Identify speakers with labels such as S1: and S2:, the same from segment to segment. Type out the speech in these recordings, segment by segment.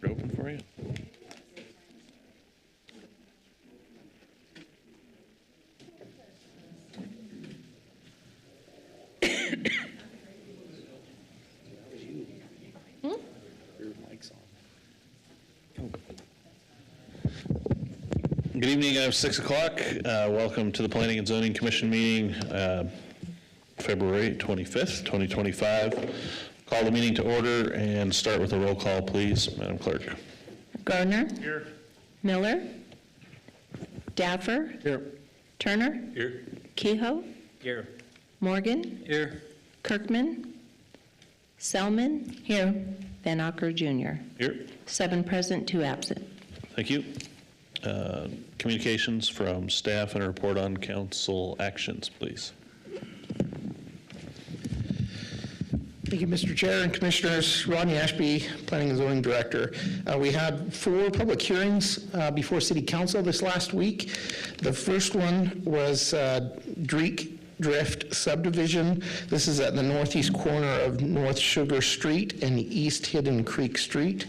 S1: Open for you.
S2: Your mic's on.
S1: Good evening. I have 6 o'clock. Welcome to the Planning and Zoning Commission meeting, February 25th, 2025. Call the meeting to order and start with a roll call, please, Madam Clerk.
S3: Gardner.
S1: Here.
S3: Miller. Daffer.
S1: Here.
S3: Turner.
S1: Here.
S3: Kehoe.
S1: Here.
S3: Morgan.
S1: Here.
S3: Kirkman. Selman. Here. Van Acker Jr.
S1: Here.
S3: 7 present, 2 absent.
S1: Thank you. Communications from staff and a report on council actions, please.
S2: Thank you, Mr. Chair and Commissioners. Rodney Ashby, Planning and Zoning Director. We had 4 public hearings before City Council this last week. The first one was Dreek Drift subdivision. This is at the northeast corner of North Sugar Street and East Hidden Creek Street.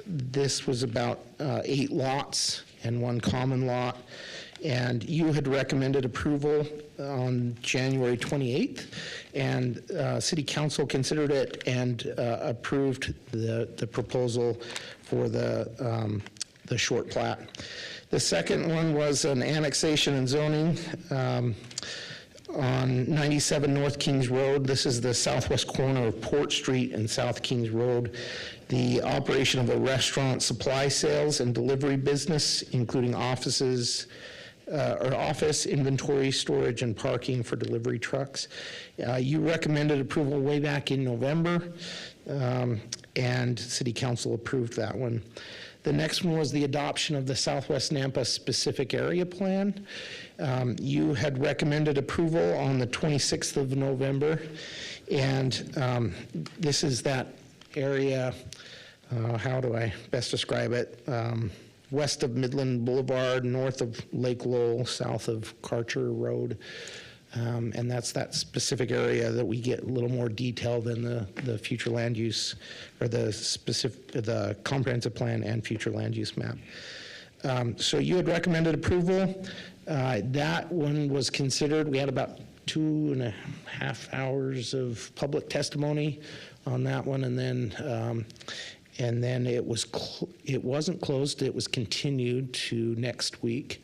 S2: This was about 8 lots and 1 common lot. And you had recommended approval on January 28th, and City Council considered it and approved the proposal for the short plat. The second one was an annexation and zoning on 97 North Kings Road. This is the southwest corner of Port Street and South Kings Road. The operation of a restaurant, supply sales and delivery business, including offices, office, inventory, storage, and parking for delivery trucks. You recommended approval way back in November, and City Council approved that one. The next one was the adoption of the Southwest Nampa Specific Area Plan. You had recommended approval on the 26th of November, and this is that area, how do I best describe it? West of Midland Boulevard, north of Lake Lowell, south of Karcher Road. And that's that specific area that we get a little more detail than the future land use, or the comprehensive plan and future land use map. So you had recommended approval. That one was considered. We had about 2.5 hours of public testimony on that one, and then it wasn't closed. It was continued to next week.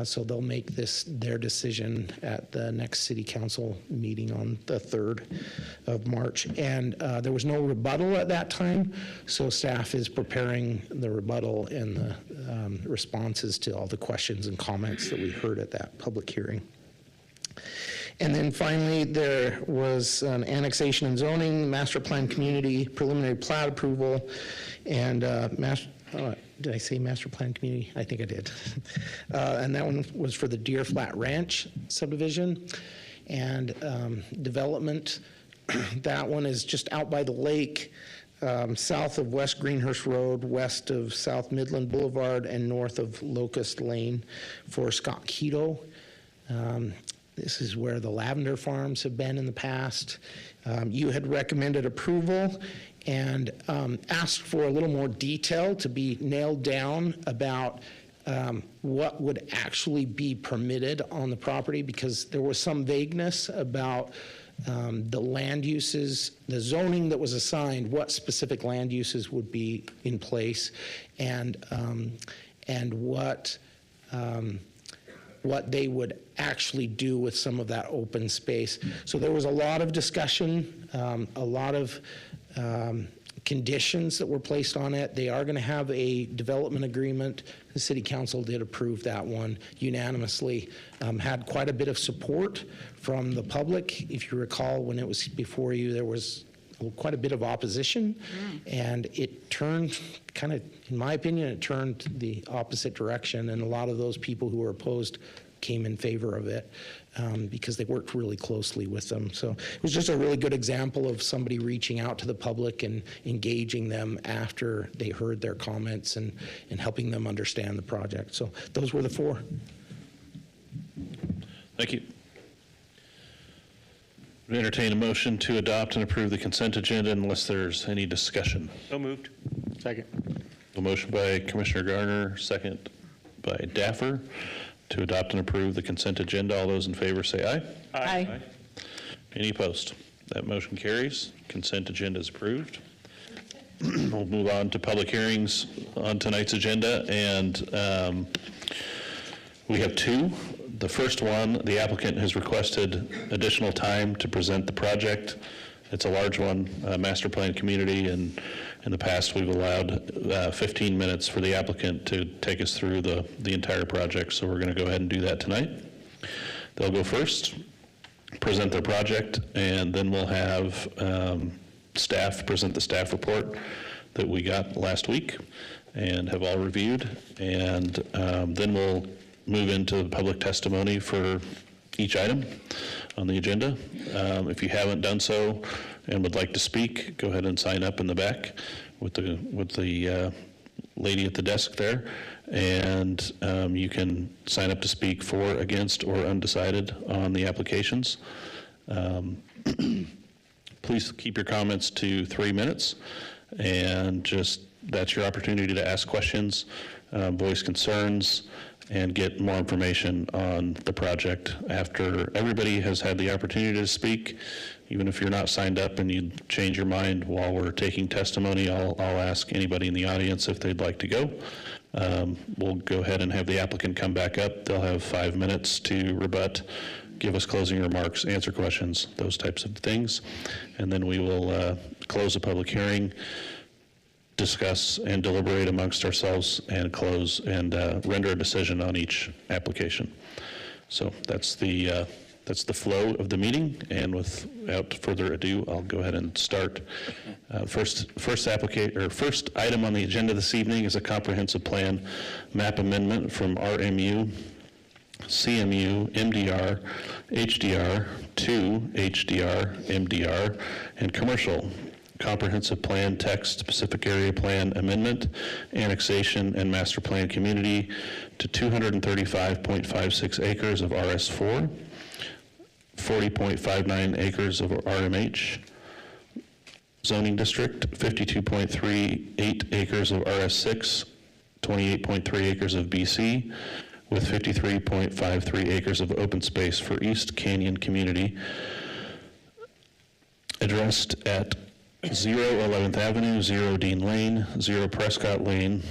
S2: So they'll make this their decision at the next City Council meeting on the 3rd of March. And there was no rebuttal at that time, so staff is preparing the rebuttal and the responses to all the questions and comments that we heard at that public hearing. And then finally, there was an annexation and zoning, master plan community, preliminary plat approval, and did I say master plan community? I think I did. And that one was for the Deer Flat Ranch subdivision and development. That one is just out by the lake, south of West Greenhurst Road, west of South Midland Boulevard, and north of Locust Lane for Scott Keto. This is where the lavender farms have been in the past. You had recommended approval and asked for a little more detail to be nailed down about what would actually be permitted on the property, because there was some vagueness about the land uses, the zoning that was assigned, what specific land uses would be in place, and what they would actually do with some of that open space. So there was a lot of discussion, a lot of conditions that were placed on it. They are going to have a development agreement. The City Council did approve that one unanimously. Had quite a bit of support from the public. If you recall, when it was before you, there was quite a bit of opposition, and it turned kind of, in my opinion, it turned the opposite direction, and a lot of those people who were opposed came in favor of it because they worked really closely with them. So it was just a really good example of somebody reaching out to the public and engaging them after they heard their comments and helping them understand the project. So those were the 4.
S1: Thank you. We entertain a motion to adopt and approve the consent agenda unless there's any discussion.
S4: So moved.
S2: Second.
S1: A motion by Commissioner Garner, second by Daffer, to adopt and approve the consent agenda. All those in favor say aye.
S3: Aye.
S1: Any opposed? That motion carries. Consent agenda is approved. We'll move on to public hearings on tonight's agenda, and we have two. The first one, the applicant has requested additional time to present the project. It's a large one, master plan community, and in the past, we've allowed 15 minutes for the applicant to take us through the entire project, so we're going to go ahead and do that tonight. They'll go first, present their project, and then we'll have staff present the staff report that we got last week and have all reviewed, and then we'll move into the public testimony for each item on the agenda. If you haven't done so and would like to speak, go ahead and sign up in the back with the lady at the desk there, and you can sign up to speak for, against, or undecided on the applications. Please keep your comments to 3 minutes, and that's your opportunity to ask questions, voice concerns, and get more information on the project after everybody has had the opportunity to speak. Even if you're not signed up and you change your mind while we're taking testimony, I'll ask anybody in the audience if they'd like to go. We'll go ahead and have the applicant come back up. They'll have 5 minutes to rebut, give us closing remarks, answer questions, those types of things. And then we will close the public hearing, discuss and deliberate amongst ourselves, and close and render a decision on each application. So that's the flow of the meeting, and without further ado, I'll go ahead and start. First item on the agenda this evening is a comprehensive plan map amendment from RMU, CMU, MDR, HDR to HDR, MDR, and commercial. Comprehensive plan text, specific area plan amendment, annexation, and master plan community to 235.56 acres of RS4, 40.59 acres of RMH, zoning district, 52.38 acres of RS6, 28.3 acres of BC, with 53.53 acres of open space for East Canyon community, addressed at 0 11th Avenue, 0 Dean Lane, 0 Prescott Lane,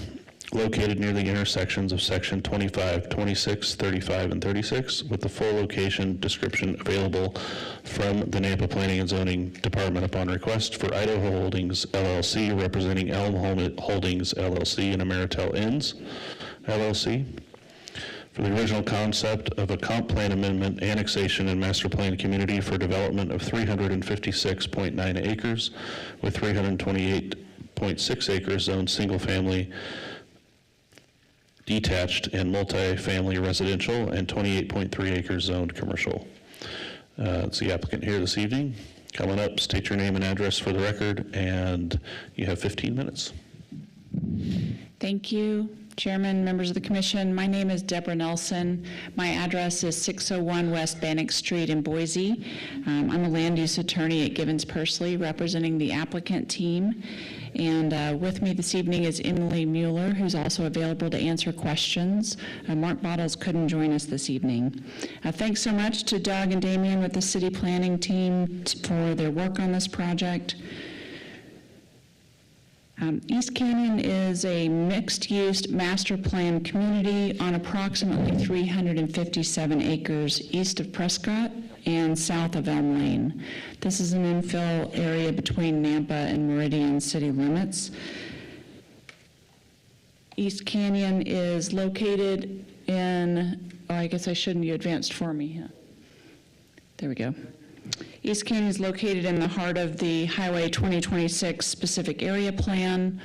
S1: located near the intersections of Section 25, 26, 35, and 36, with the full location description available from the Nampa Planning and Zoning Department upon request for Idaho Holdings LLC, representing Elm Holdings LLC and Ameritel Inns LLC. For the original concept of a comp plan amendment, annexation, and master plan community for development of 356.9 acres with 328.6 acres zoned single-family, detached, and multi-family residential, and 28.3 acres zoned commercial. It's the applicant here this evening. Come on up, state your name and address for the record, and you have 15 minutes.
S4: Thank you, Chairman, members of the Commission. My name is Deborah Nelson. My address is 601 West Bannock Street in Boise. I'm a land use attorney at Gibbons Pursley, representing the applicant team. And with me this evening is Emily Mueller, who's also available to answer questions. Mark Bottles couldn't join us this evening. Thanks so much to Doug and Damien with the city planning team for their work on this project. East Canyon is a mixed-use master plan community on approximately 357 acres east of Prescott and south of Elm Lane. This is an infill area between Nampa and Meridian city limits. East Canyon is located in, I guess I shouldn't, you advanced for me. There we go. East Canyon is located in the heart of the Highway 2026 specific area plan,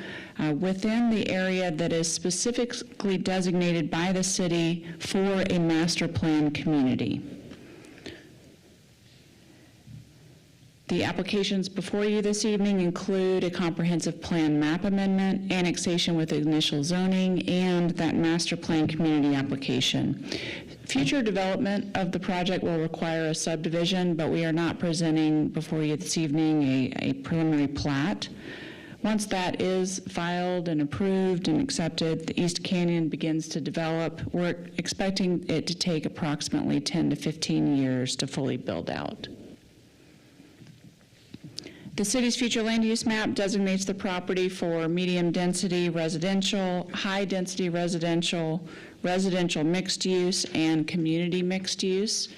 S4: within the area that is specifically designated by the city for a master plan community. The applications before you this evening include a comprehensive plan map amendment, annexation with initial zoning, and that master plan community application. Future development of the project will require a subdivision, but we are not presenting before you this evening a preliminary plat. Once that is filed and approved and accepted, the East Canyon begins to develop. We're expecting it to take approximately 10 to 15 years to fully build out. The city's future land use map designates the property for medium-density residential, high-density residential, residential mixed use, and community mixed use.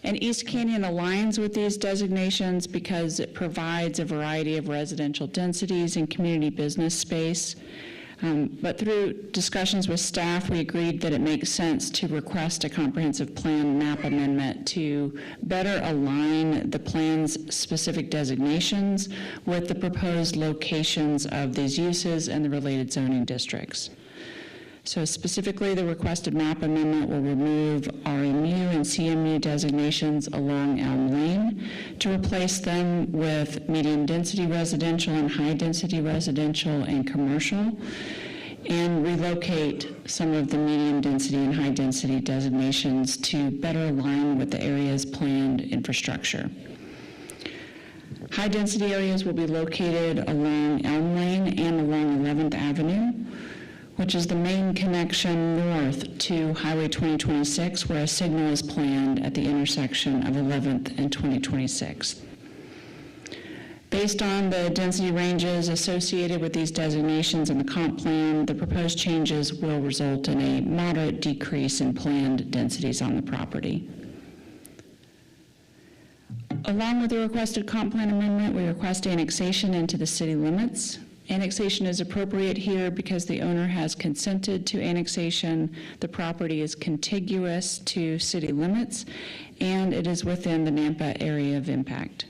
S4: And East Canyon aligns with these designations because it provides a variety of residential densities and community business space. But through discussions with staff, we agreed that it makes sense to request a comprehensive plan map amendment to better align the plan's specific designations with the proposed locations of these uses and the related zoning districts. So specifically, the requested map amendment will remove RMU and CMU designations along Elm Lane to replace them with medium-density residential and high-density residential and commercial, and relocate some of the medium-density and high-density designations to better align with the area's planned infrastructure. High-density areas will be located along Elm Lane and along 11th Avenue, which is the main connection north to Highway 2026, where a signal is planned at the intersection of 11th and 2026. Based on the density ranges associated with these designations in the comp plan, the proposed changes will result in a moderate decrease in planned densities on the property. Along with the requested comp plan amendment, we request annexation into the city limits. Annexation is appropriate here because the owner has consented to annexation, the property is contiguous to city limits, and it is within the Nampa area of impact.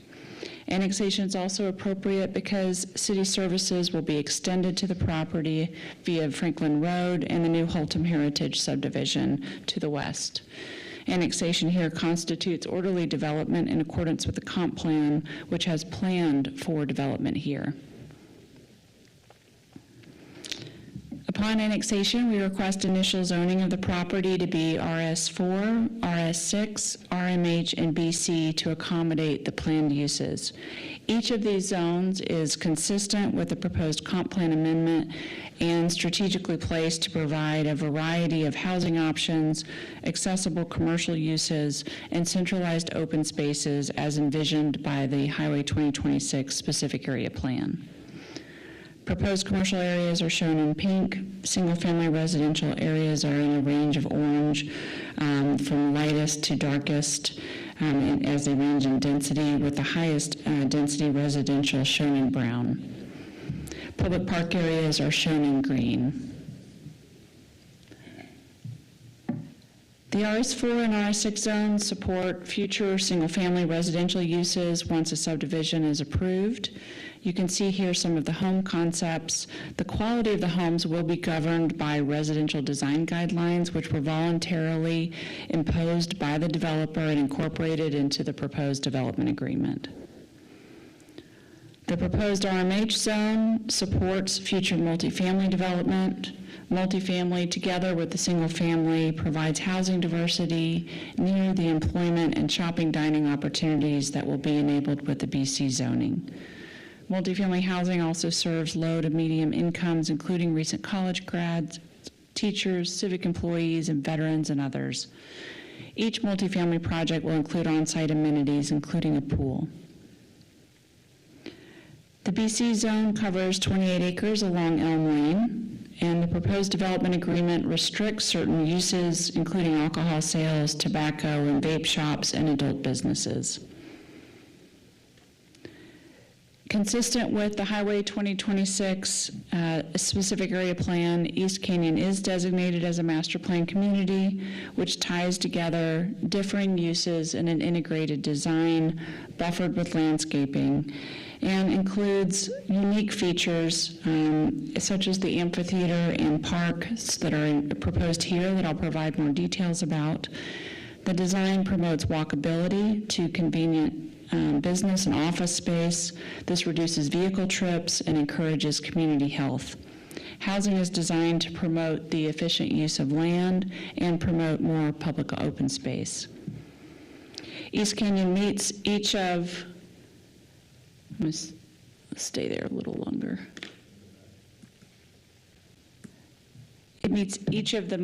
S4: Annexation is also appropriate because city services will be extended to the property via Franklin Road and the new Holtom Heritage subdivision to the west. Annexation here constitutes orderly development in accordance with the comp plan, which has planned for development here. Upon annexation, we request initial zoning of the property to be RS4, RS6, RMH, and BC to accommodate the planned uses. Each of these zones is consistent with the proposed comp plan amendment and strategically placed to provide a variety of housing options, accessible commercial uses, and centralized open spaces as envisioned by the Highway 2026 specific area plan. Proposed commercial areas are shown in pink. Single-family residential areas are in a range of orange, from lightest to darkest, and as they range in density, with the highest density residential shown in brown. Public park areas are shown in green. The RS4 and RS6 zones support future single-family residential uses once a subdivision is approved. You can see here some of the home concepts. The quality of the homes will be governed by residential design guidelines, which were voluntarily imposed by the developer and incorporated into the proposed development agreement. The proposed RMH zone supports future multifamily development. Multifamily, together with the single family, provides housing diversity near the employment and shopping dining opportunities that will be enabled with the BC zoning. Multifamily housing also serves low to medium incomes, including recent college grads, teachers, civic employees, and veterans, and others. Each multifamily project will include on-site amenities, including a pool. The BC zone covers 28 acres along Elm Lane, and the proposed development agreement restricts certain uses, including alcohol sales, tobacco, and vape shops, and adult businesses. Consistent with the Highway 2026 specific area plan, East Canyon is designated as a master plan community, which ties together differing uses in an integrated design, buffered with landscaping, and includes unique features such as the amphitheater and parks that are proposed here that I'll provide more details about. The design promotes walkability to convenient business and office space. This reduces vehicle trips and encourages community health. Housing is designed to promote the efficient use of land and promote more public open space. East Canyon meets each of, let stay there a little longer. It meets each of the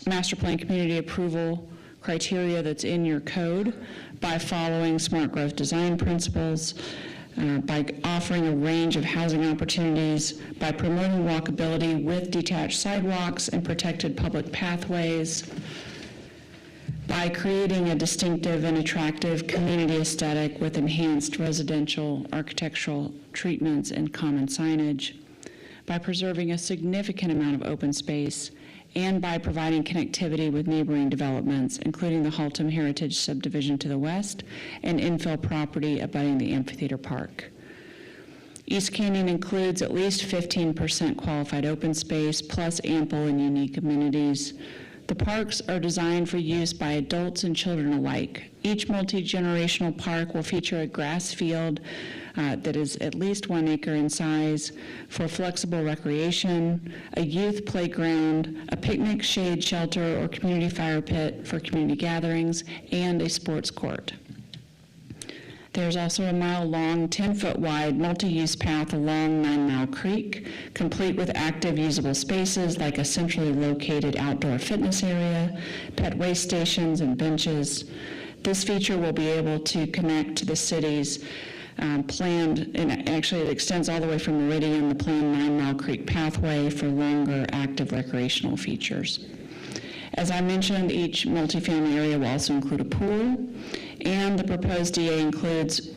S4: master plan community approval criteria that's in your code by following smart growth design principles, by offering a range of housing opportunities, by promoting walkability with detached sidewalks and protected public pathways, by creating a distinctive and attractive community aesthetic with enhanced residential architectural treatments and common signage, by preserving a significant amount of open space, and by providing connectivity with neighboring developments, including the Haltom Heritage Subdivision to the west and infill property abutting the amphitheater park. East Canyon includes at least 15% qualified open space, plus ample and unique amenities. The parks are designed for use by adults and children alike. Each multi-generational park will feature a grass field that is at least 1 acre in size for flexible recreation, a youth playground, a picnic shade shelter or community fire pit for community gatherings, and a sports court. There's also a mile-long, 10-foot-wide multi-use path along 9 Mile Creek, complete with active usable spaces like a centrally located outdoor fitness area, pet waste stations, and benches. This feature will be able to connect to the city's planned, and actually it extends all the way from Meridian, the planned 9 Mile Creek pathway for longer active recreational features. As I mentioned, each multifamily area will also include a pool, and the proposed DA includes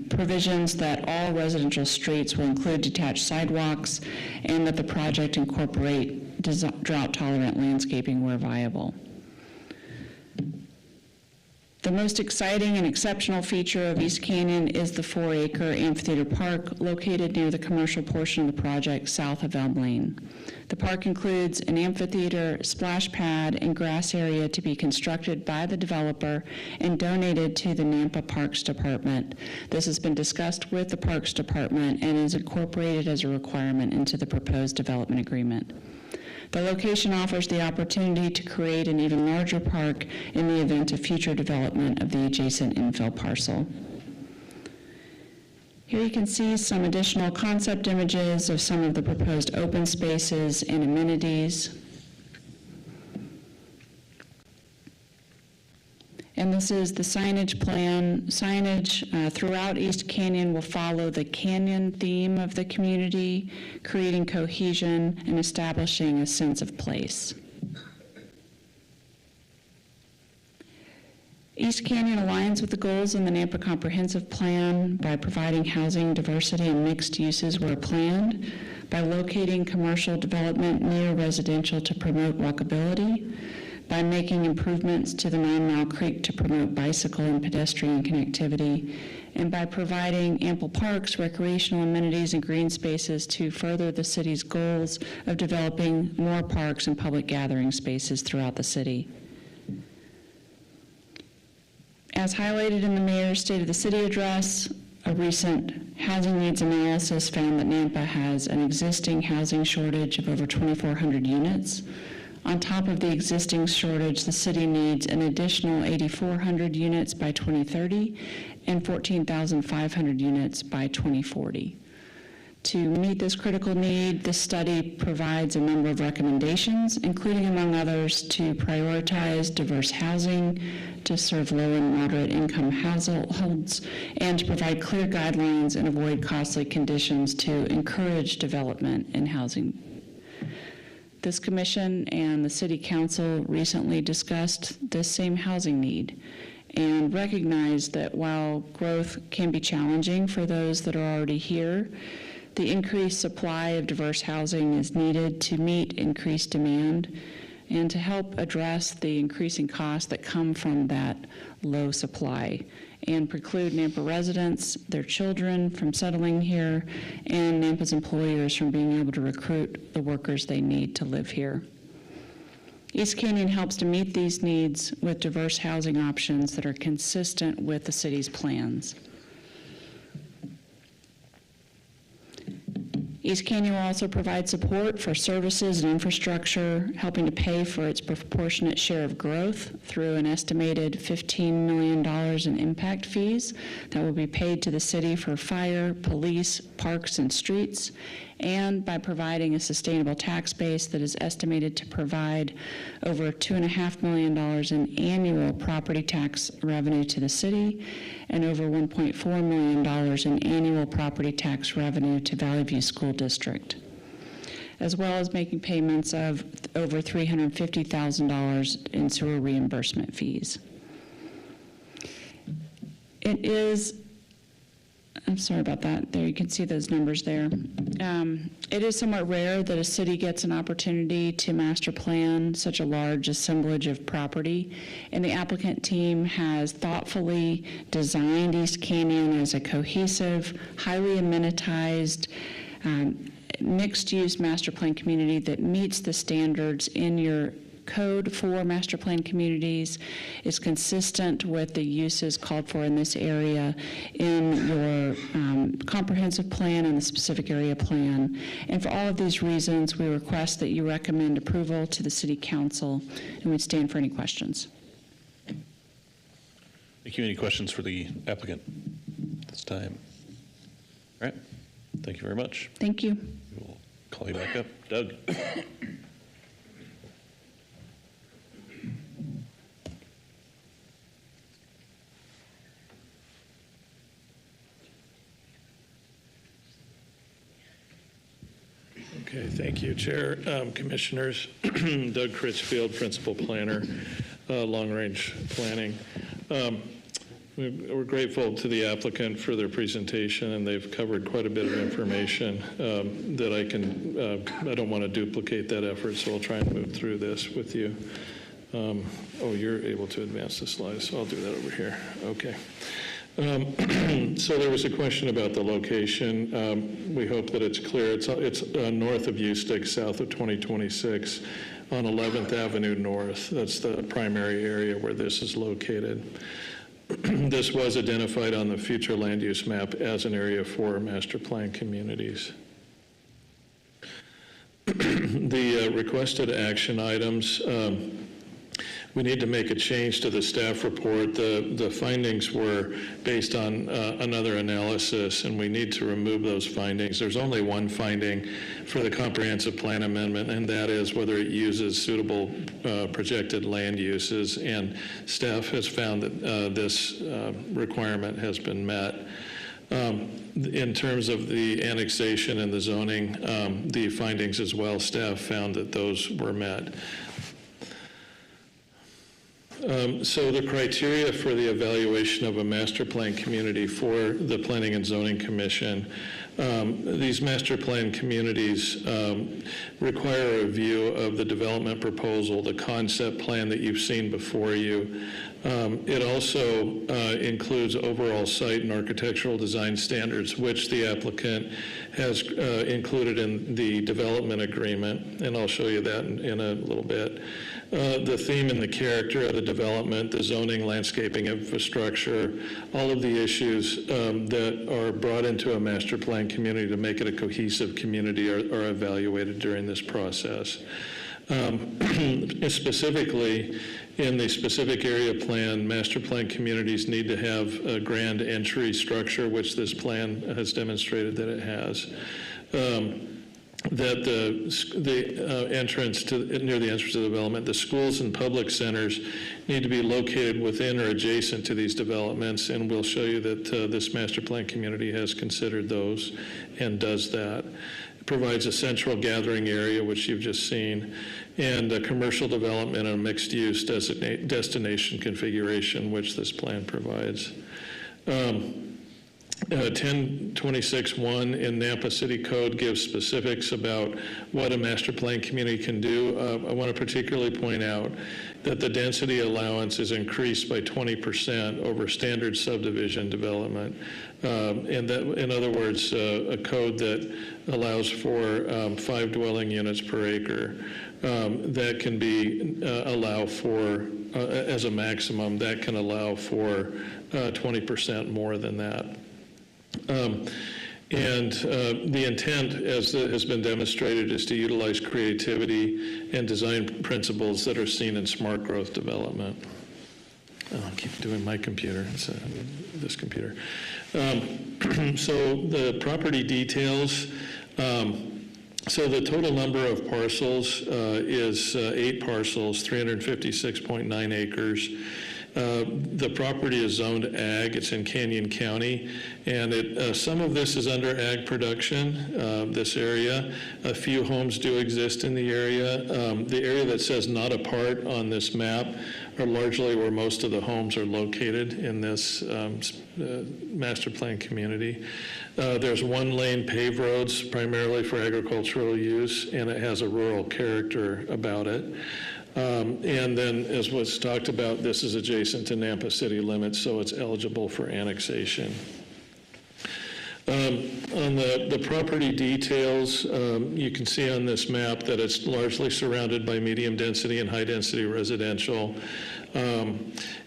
S4: provisions that all residential streets will include detached sidewalks and that the project incorporate drought-tolerant landscaping where viable. The most exciting and exceptional feature of East Canyon is the 4-acre amphitheater park located near the commercial portion of the project south of Elm Lane. The park includes an amphitheater, splash pad, and grass area to be constructed by the developer and donated to the Nampa Parks Department. This has been discussed with the Parks Department and is incorporated as a requirement into the proposed development agreement. The location offers the opportunity to create an even larger park in the event of future development of the adjacent infill parcel. Here you can see some additional concept images of some of the proposed open spaces and amenities. And this is the signage plan. Signage throughout East Canyon will follow the canyon theme of the community, creating cohesion and establishing a sense of place. East Canyon aligns with the goals in the Nampa Comprehensive Plan by providing housing diversity and mixed uses where planned, by locating commercial development near residential to promote walkability, by making improvements to the 9 Mile Creek to promote bicycle and pedestrian connectivity, and by providing ample parks, recreational amenities, and green spaces to further the city's goals of developing more parks and public gathering spaces throughout the city. As highlighted in the Mayor's State of the City address, a recent housing needs analysis found that Nampa has an existing housing shortage of over 2,400 units. On top of the existing shortage, the city needs an additional 8,400 units by 2030 and 14,500 units by 2040. To meet this critical need, the study provides a number of recommendations, including, among others, to prioritize diverse housing, to serve low and moderate income households, and to provide clear guidelines and avoid costly conditions to encourage development in housing. This commission and the City Council recently discussed this same housing need and recognized that while growth can be challenging for those that are already here, the increased supply of diverse housing is needed to meet increased demand and to help address the increasing costs that come from that low supply and preclude Nampa residents, their children from settling here, and Nampa's employers from being able to recruit the workers they need to live here. East Canyon helps to meet these needs with diverse housing options that are consistent with the city's plans. East Canyon will also provide support for services and infrastructure, helping to pay for its proportionate share of growth through an estimated $15 million in impact fees that will be paid to the city for fire, police, parks, and streets, and by providing a sustainable tax base that is estimated to provide over $2.5 million in annual property tax revenue to the city and over $1.4 million in annual property tax revenue to Valley View School District, as well as making payments of over $350,000 in sewer reimbursement fees. I'm sorry about that. There, you can see those numbers there. It is somewhat rare that a city gets an opportunity to master plan such a large assemblage of property, and the applicant team has thoughtfully designed East Canyon as a cohesive, highly amenitized, mixed-use master plan community that meets the standards in your code for master plan communities, is consistent with the uses called for in this area in your comprehensive plan and the specific area plan. And for all of these reasons, we request that you recommend approval to the City Council, and we stand for any questions.
S1: Thank you. Any questions for the applicant at this time? All right. Thank you very much.
S4: Thank you.
S1: We'll call you back up. Doug?
S5: Okay, thank you, Chair, Commissioners. Doug Critchfield, Principal Planner, Long Range Planning. We're grateful to the applicant for their presentation, and they've covered quite a bit of information that I don't want to duplicate that effort, so I'll try and move through this with you. Oh, you're able to advance the slides, so I'll do that over here. Okay. So there was a question about the location. We hope that it's clear. It's north of Ustick, south of 2026, on 11th Avenue North. That's the primary area where this is located. This was identified on the future land use map as an area for master plan communities. The requested action items, we need to make a change to the staff report. The findings were based on another analysis, and we need to remove those findings. There's only one finding for the comprehensive plan amendment, and that is whether it uses suitable projected land uses, and staff has found that this requirement has been met. In terms of the annexation and the zoning, the findings as well, staff found that those were met. So the criteria for the evaluation of a master plan community for the Planning and Zoning Commission, these master plan communities require a review of the development proposal, the concept plan that you've seen before you. It also includes overall site and architectural design standards, which the applicant has included in the development agreement, and I'll show you that in a little bit. The theme and the character of the development, the zoning, landscaping, infrastructure, all of the issues that are brought into a master plan community to make it a cohesive community are evaluated during this process. Specifically, in the specific area plan, master plan communities need to have a grand entry structure, which this plan has demonstrated that it has. That the entrance to near the entrance of the development, the schools and public centers need to be located within or adjacent to these developments, and we'll show you that this master plan community has considered those and does that. It provides a central gathering area, which you've just seen, and a commercial development and a mixed-use destination configuration, which this plan provides. 1026.1 in Nampa City Code gives specifics about what a master plan community can do. I want to particularly point out that the density allowance is increased by 20% over standard subdivision development. And that, in other words, a code that allows for 5 dwelling units per acre, that can be allow for, as a maximum, that can allow for 20% more than that. And the intent, as has been demonstrated, is to utilize creativity and design principles that are seen in smart growth development. Oh, I keep doing my computer, it's this computer. So the property details, so the total number of parcels is 8 parcels, 356.9 acres. The property is zoned ag. It's in Canyon County, and some of this is under ag production, this area. A few homes do exist in the area. The area that says not a part on this map are largely where most of the homes are located in this master plan community. There's 1-lane paved roads primarily for agricultural use, and it has a rural character about it. And then, as was talked about, this is adjacent to Nampa city limits, so it's eligible for annexation. On the property details, you can see on this map that it's largely surrounded by medium-density and high-density residential,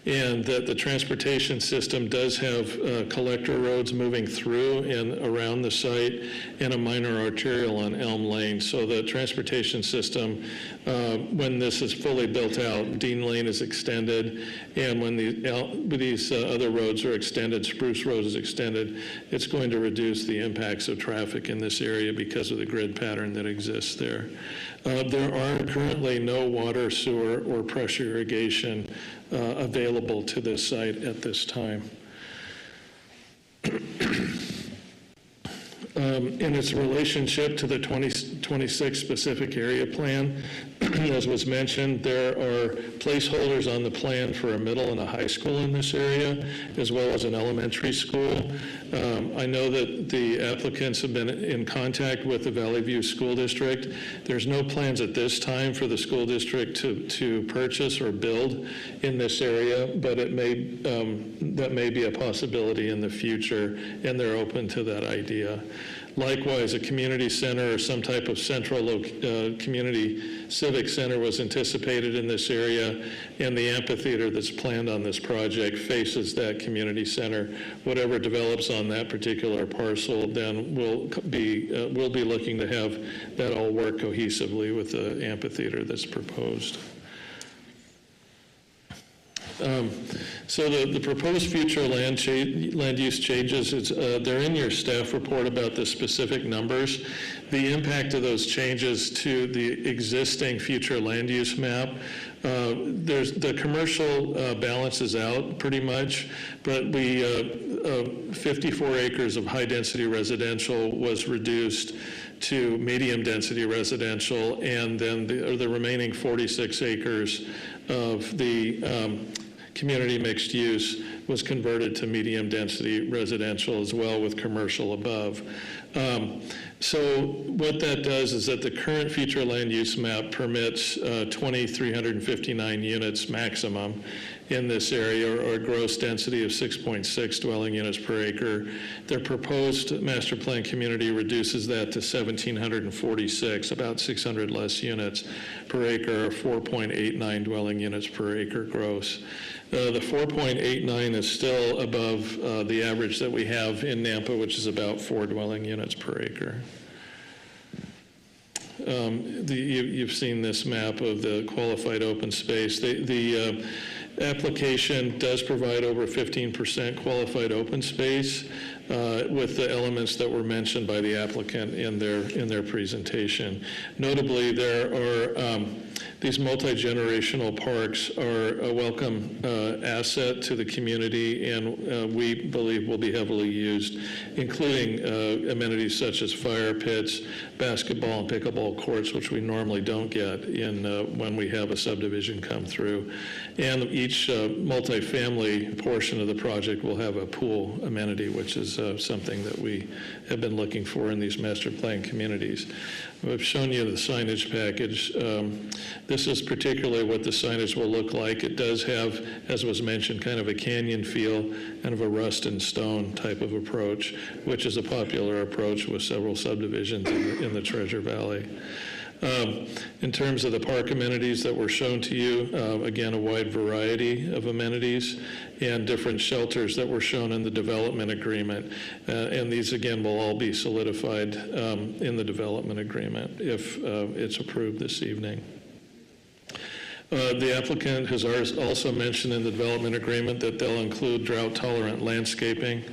S5: and that the transportation system does have collector roads moving through and around the site and a minor arterial on Elm Lane. So the transportation system, when this is fully built out, Dean Lane is extended, and when these other roads are extended, Spruce Road is extended, it's going to reduce the impacts of traffic in this area because of the grid pattern that exists there. There are currently no water, sewer, or pressure irrigation available to this site at this time. In its relationship to the 2026 specific area plan, as was mentioned, there are placeholders on the plan for a middle and a high school in this area, as well as an elementary school. I know that the applicants have been in contact with the Valley View School District. There's no plans at this time for the school district to purchase or build in this area, but it may that may be a possibility in the future, and they're open to that idea. Likewise, a community center or some type of central community civic center was anticipated in this area, and the amphitheater that's planned on this project faces that community center. Whatever develops on that particular parcel, then we'll be looking to have that all work cohesively with the amphitheater that's proposed. So the proposed future land use changes, they're in your staff report about the specific numbers. The impact of those changes to the existing future land use map, the commercial balances out pretty much, but 54 acres of high-density residential was reduced to medium-density residential, and then the remaining 46 acres of the community mixed use was converted to medium-density residential as well, with commercial above. So what that does is that the current future land use map permits 2,359 units maximum in this area, or a gross density of 6.6 dwelling units per acre. Their proposed master plan community reduces that to 1,746, about 600 less units per acre, or 4.89 dwelling units per acre gross. The 4.89 is still above the average that we have in Nampa, which is about 4 dwelling units per acre. You've seen this map of the qualified open space. The application does provide over 15% qualified open space with the elements that were mentioned by the applicant in their presentation. Notably, there are these multi-generational parks are a welcome asset to the community, and we believe will be heavily used, including amenities such as fire pits, basketball and pickleball courts, which we normally don't get in when we have a subdivision come through. And each multi-family portion of the project will have a pool amenity, which is something that we have been looking for in these master plan communities. I've shown you the signage package. This is particularly what the signage will look like. It does have, as was mentioned, kind of a canyon feel, kind of a rust and stone type of approach, which is a popular approach with several subdivisions in the Treasure Valley. In terms of the park amenities that were shown to you, again, a wide variety of amenities and different shelters that were shown in the development agreement. And these, again, will all be solidified in the development agreement if it's approved this evening. The applicant has also mentioned in the development agreement that they'll include drought-tolerant landscaping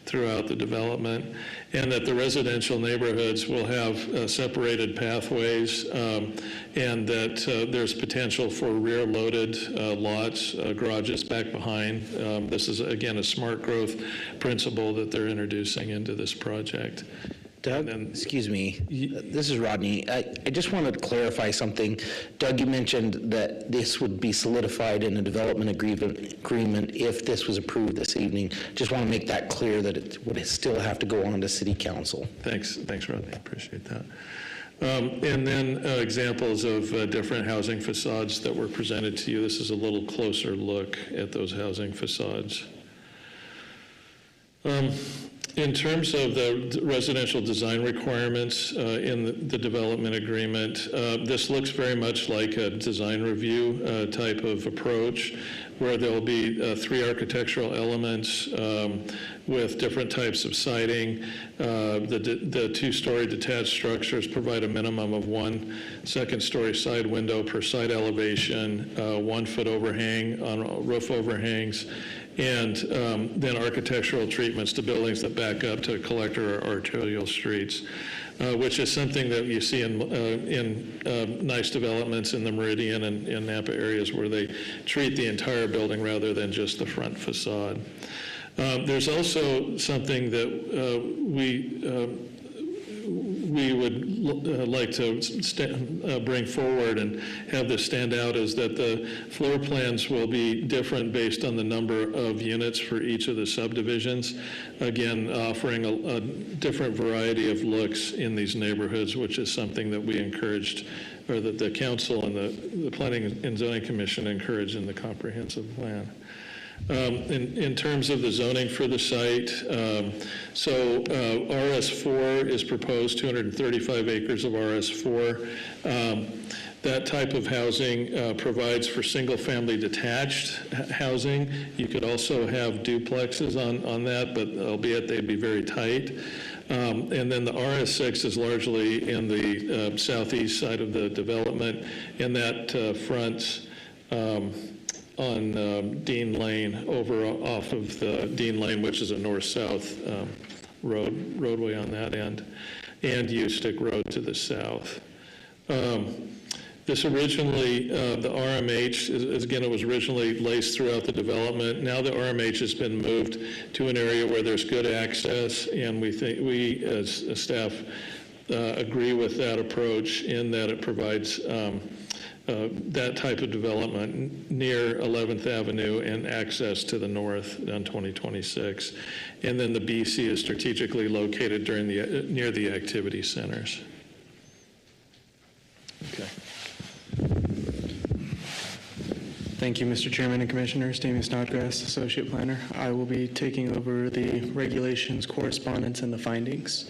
S5: throughout the development, and that the residential neighborhoods will have separated pathways, and that there's potential for rear-loaded lots, garages back behind. This is, again, a smart growth principle that they're introducing into this project.
S2: Doug, excuse me, this is Rodney. I just wanted to clarify something. Doug, you mentioned that this would be solidified in a development agreement if this was approved this evening. Just want to make that clear that it would still have to go on to City Council.
S5: Thanks, Rodney, appreciate that. And then examples of different housing facades that were presented to you. This is a little closer look at those housing facades. In terms of the residential design requirements in the development agreement, this looks very much like a design review type of approach, where there will be 3 architectural elements with different types of siding. The 2-story detached structures provide a minimum of 1 second-story side window per side elevation, 1-foot overhang on roof overhangs, and then architectural treatments to buildings that back up to collector or arterial streets, which is something that you see in nice developments in the Meridian and in Napa areas where they treat the entire building rather than just the front facade. There's also something that we would like to bring forward and have this stand out, is that the floor plans will be different based on the number of units for each of the subdivisions, again offering a different variety of looks in these neighborhoods, which is something that we encouraged, or that the council and the Planning and Zoning Commission encouraged in the comprehensive plan. In terms of the zoning for the site, so RS4 is proposed, 235 acres of RS4. That type of housing provides for single-family detached housing. You could also have duplexes on that, but albeit they'd be very tight. And then the RS6 is largely in the southeast side of the development, and that fronts on Dean Lane off of the Dean Lane, which is a north-south roadway on that end, and Ustick Road to the south. This originally, the RMH, again, it was originally laced throughout the development. Now the RMH has been moved to an area where there's good access, and we as a staff agree with that approach in that it provides that type of development near 11th Avenue and access to the north on 2026. And then the BC is strategically located near the activity centers. Okay.
S6: Thank you, Mr. Chairman and Commissioners. Damien Snodgrass, Associate Planner. I will be taking over the regulations, correspondence, and the findings.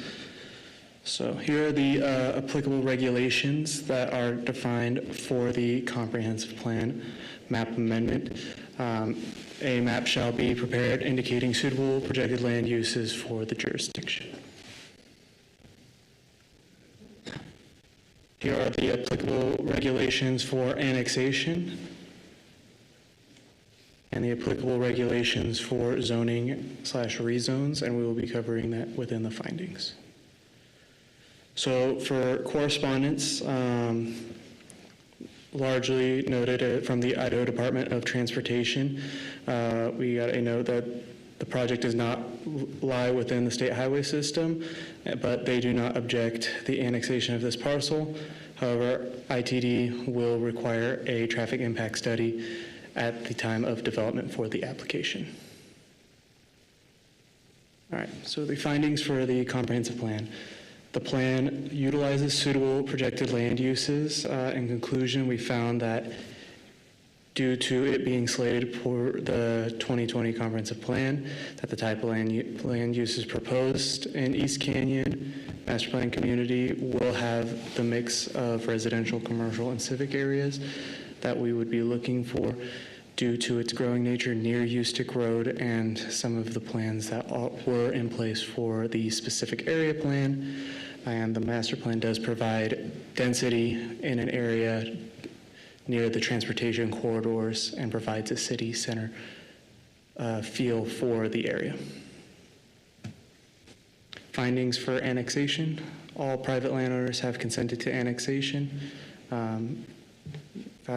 S6: So here are the applicable regulations that are defined for the comprehensive plan map amendment. A map shall be prepared indicating suitable projected land uses for the jurisdiction. Here are the applicable regulations for annexation and the applicable regulations for zoning/rezones, and we will be covering that within the findings. So for correspondence, largely noted from the Idaho Department of Transportation, we got a note that the project does not lie within the state highway system, but they do not object the annexation of this parcel. However, ITD will require a traffic impact study at the time of development for the application. All right, so the findings for the comprehensive plan. The plan utilizes suitable projected land uses. In conclusion, we found that due to it being slated for the 2020 comprehensive plan, that the type of land uses proposed in East Canyon master plan community will have the mix of residential, commercial, and civic areas that we would be looking for due to its growing nature near Ustick Road and some of the plans that were in place for the specific area plan. And the master plan does provide density in an area near the transportation corridors and provides a city center feel for the area. Findings for annexation. All private landowners have consented to annexation.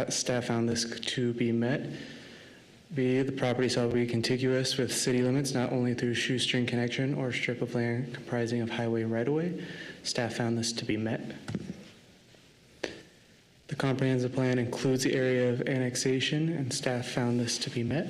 S6: Staff found this to be met. B, the property shall be contiguous with city limits, not only through shoestring connection or strip of land comprising of highway right-of-way. Staff found this to be met. The comprehensive plan includes the area of annexation, and staff found this to be met.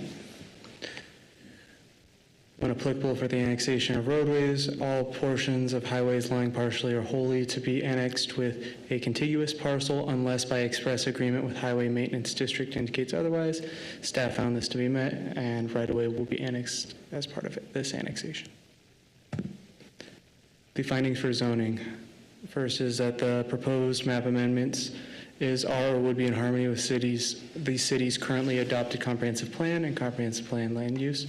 S6: When applicable for the annexation of roadways, all portions of highways lying partially or wholly to be annexed with a contiguous parcel unless by express agreement with Highway Maintenance District indicates otherwise. Staff found this to be met, and right-of-way will be annexed as part of this annexation. The findings for zoning. First is that the proposed map amendments are or would be in harmony with the city's currently adopted comprehensive plan and comprehensive plan land use.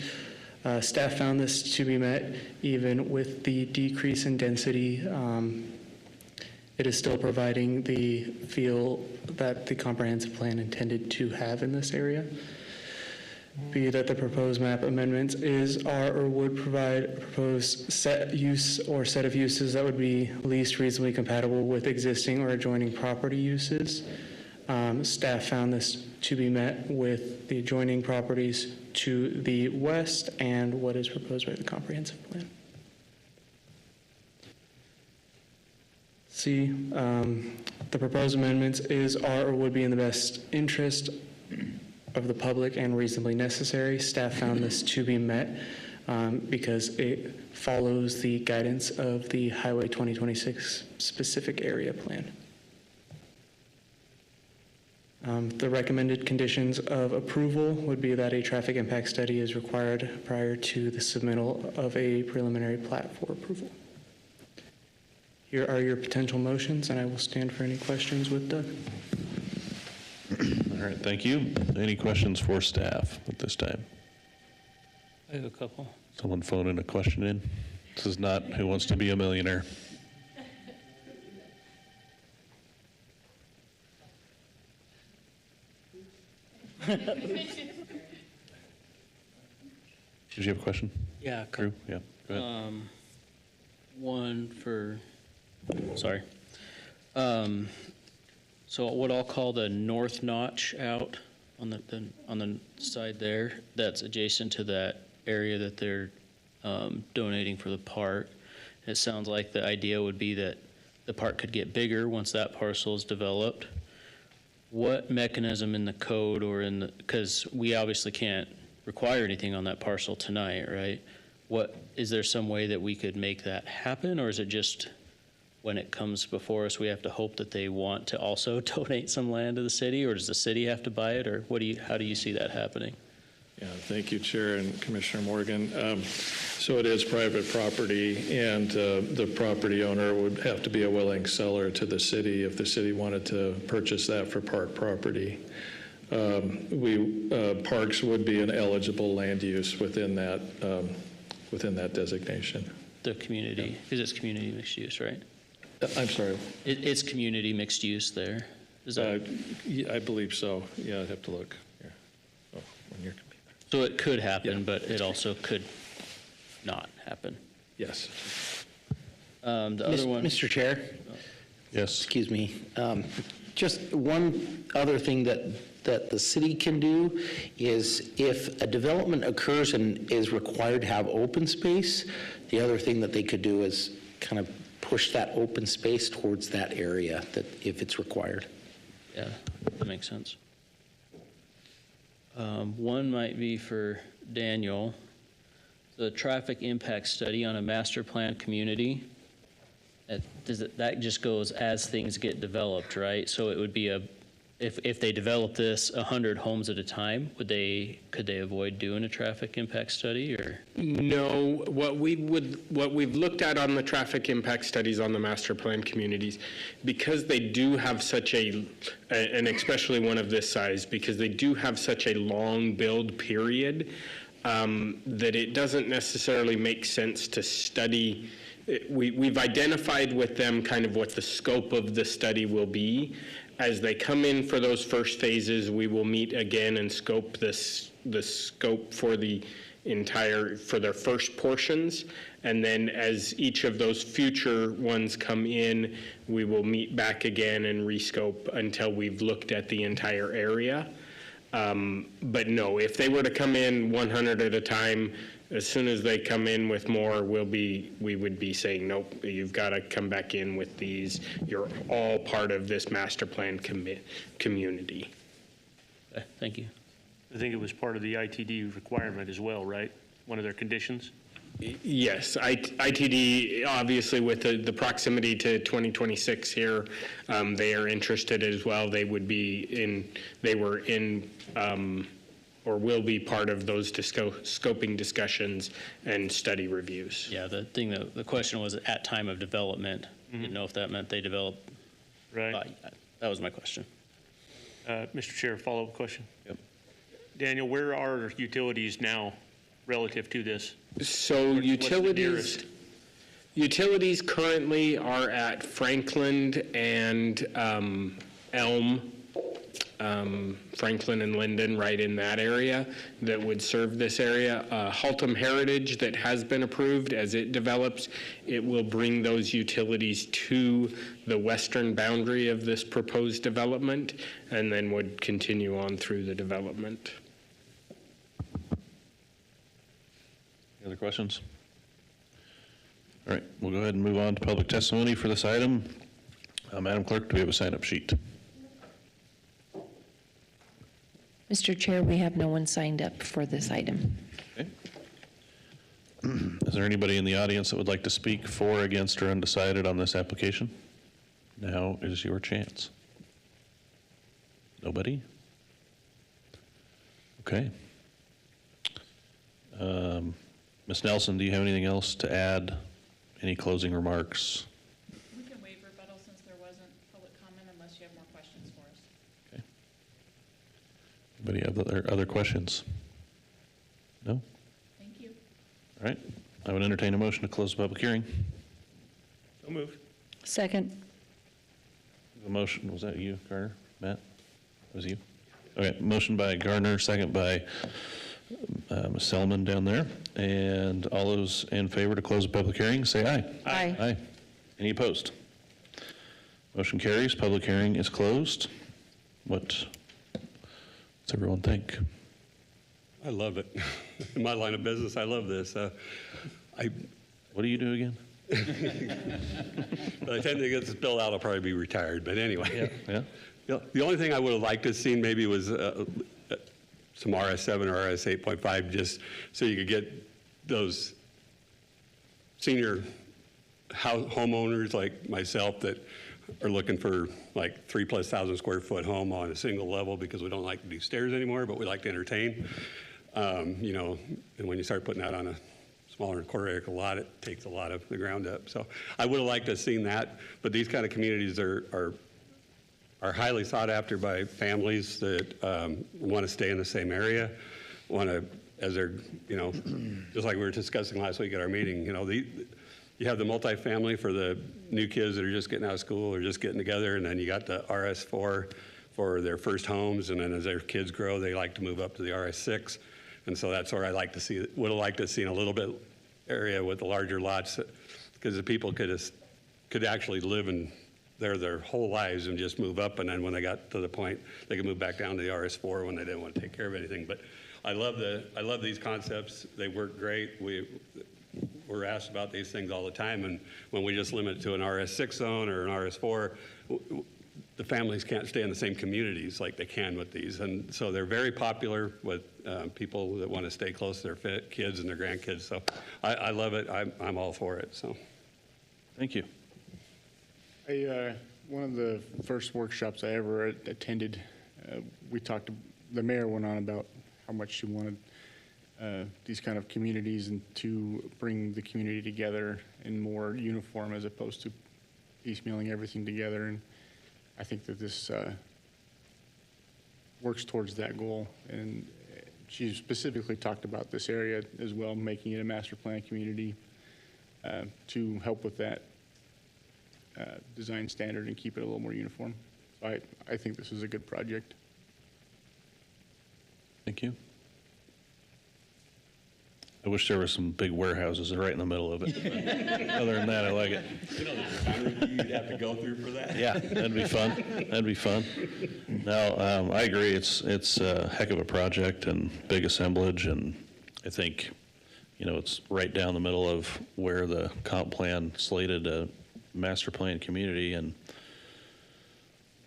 S6: Staff found this to be met even with the decrease in density. It is still providing the feel that the comprehensive plan intended to have in this area. B, that the proposed map amendments are or would provide a proposed set use or set of uses that would be least reasonably compatible with existing or adjoining property uses. Staff found this to be met with the adjoining properties to the west and what is proposed by the comprehensive plan. C, the proposed amendments are or would be in the best interest of the public and reasonably necessary. Staff found this to be met because it follows the guidance of the Highway 2026 specific area plan. The recommended conditions of approval would be that a traffic impact study is required prior to the submittal of a preliminary plat for approval. Here are your potential motions, and I will stand for any questions with Doug.
S1: All right, thank you. Any questions for staff at this time?
S7: I have a couple.
S1: Someone phoning a question in? This is not Who Wants to Be a Millionaire. Did you have a question?
S7: Yeah,
S1: Drew? Yeah, go ahead.
S7: one for, sorry. So what I'll call the north notch out on the side there, that's adjacent to that area that they're donating for the park. It sounds like the idea would be that the park could get bigger once that parcel is developed. What mechanism in the code or because we obviously can't require anything on that parcel tonight, right? Is there some way that we could make that happen, or is it just when it comes before us, we have to hope that they want to also donate some land to the city, or does the city have to buy it, or how do you see that happening?
S5: Yeah, thank you, Chair and Commissioner Morgan. So it is private property, and the property owner would have to be a willing seller to the city if the city wanted to purchase that for park property. Parks would be an eligible land use within that designation.
S7: The community, because it's community mixed use, right?
S5: I'm sorry.
S7: It's community mixed use there. Is that?
S5: I believe so. Yeah, I'd have to look. Here. Oh, on your computer.
S7: So it could happen,
S5: Yeah.
S7: but it also could not happen.
S5: Yes.
S7: The other one.
S2: Mr. Chair,
S1: Yes.
S2: excuse me. Just one other thing that the city can do is if a development occurs and is required to have open space, the other thing that they could do is kind of push that open space towards that area that if it's required.
S7: Yeah, that makes sense. One might be for Daniel. The traffic impact study on a master plan community. That just goes as things get developed, right? So it would be if they develop this 100 homes at a time, could they avoid doing a traffic impact study, or?
S8: No, what we've looked at on the traffic impact studies on the master plan communities, because they do have such and especially one of this size, because they do have such a long build period, that it doesn't necessarily make sense to study. We've identified with them kind of what the scope of the study will be. As they come in for those first phases, we will meet again and scope the scope for for their first portions. And then as each of those future ones come in, we will meet back again and rescope until we've looked at the entire area. But no, if they were to come in 100 at a time, as soon as they come in with more, we would be saying, nope, you've got to come back in with these. You're all part of this master plan community.
S7: Okay, thank you.
S9: I think it was part of the ITD requirement as well, right? One of their conditions?
S8: Yes, ITD, obviously with the proximity to 2026 here, they are interested as well. They were in, or will be part of those scoping discussions and study reviews.
S7: Yeah, the question was at time of development. Didn't know if that meant they develop.
S9: Right.
S7: That was my question.
S9: Mr. Chair, follow-up question.
S1: Yep.
S9: Daniel, where are utilities now relative to this?
S8: So
S9: What's the nearest?
S8: utilities currently are at Franklin and Elm, Franklin and Linden, right in that area that would serve this area. Haltom Heritage that has been approved, as it develops, it will bring those utilities to the western boundary of this proposed development and then would continue on through the development.
S1: Any other questions? All right, we'll go ahead and move on to public testimony for this item. Madam Clerk, do we have a sign-up sheet?
S3: Mr. Chair, we have no one signed up for this item.
S1: Okay. Is there anybody in the audience that would like to speak for, against, or undecided on this application? Now is your chance. Nobody? Okay. Ms. Nelson, do you have anything else to add? Any closing remarks?
S4: We can waive rebuttal since there wasn't public comment unless you have more questions for us.
S1: Okay. Anybody have other questions? No?
S4: Thank you.
S1: All right. I would entertain a motion to close the public hearing.
S9: So moved.
S3: Second.
S1: The motion, was that you, Garner? Matt? Was it you? Okay, motion by Garner, second by Ms. Selman down there. And all those in favor to close the public hearing, say aye.
S3: Aye.
S1: Aye. Any opposed? Motion carries. Public hearing is closed. What's everyone think?
S10: I love it. In my line of business, I love this.
S1: What do you do again?
S10: By the time they get this bill out, I'll probably be retired. But anyway,
S1: Yeah?
S10: the only thing I would have liked to have seen maybe was some RS7 or RS 8.5, just so you could get those senior homeowners like myself that are looking for like 3,000+ square foot home on a single level, because we don't like to do stairs anymore, but we like to entertain. You know, and when you start putting that on a smaller quarter-acre lot, it takes a lot of the ground up. So I would have liked to have seen that, but these kind of communities are highly sought after by families that want to stay in the same area, want to, as they're, you know, just like we were discussing last week at our meeting, you know, you have the multifamily for the new kids that are just getting out of school or just getting together, and then you got the RS4 for their first homes, and then as their kids grow, they like to move up to the RS6. And so that's where I like to see, would have liked to have seen a little bit area with the larger lots, because the people could actually live in there their whole lives and just move up, and then when they got to the point, they could move back down to the RS4 when they didn't want to take care of anything. But I love these concepts. They work great. We're asked about these things all the time, and when we just limit it to an RS6 zone or an RS4, the families can't stay in the same communities like they can with these. And so they're very popular with people that want to stay close to their kids and their grandkids. So I love it. I'm all for it. So
S1: Thank you.
S11: I One of the first workshops I ever attended, the mayor went on about how much she wanted these kind of communities and to bring the community together in more uniform as opposed to piecemealing everything together. And I think that this works towards that goal. And she specifically talked about this area as well, making it a master plan community to help with that design standard and keep it a little more uniform. So I think this is a good project.
S1: Thank you. I wish there were some big warehouses right in the middle of it. Other than that, I like it.
S10: You'd have to go through for that?
S1: Yeah, that'd be fun. That'd be fun. No, I agree. It's a heck of a project and big assemblage, and I think, it's right down the middle of where the comp plan slated a master plan community, and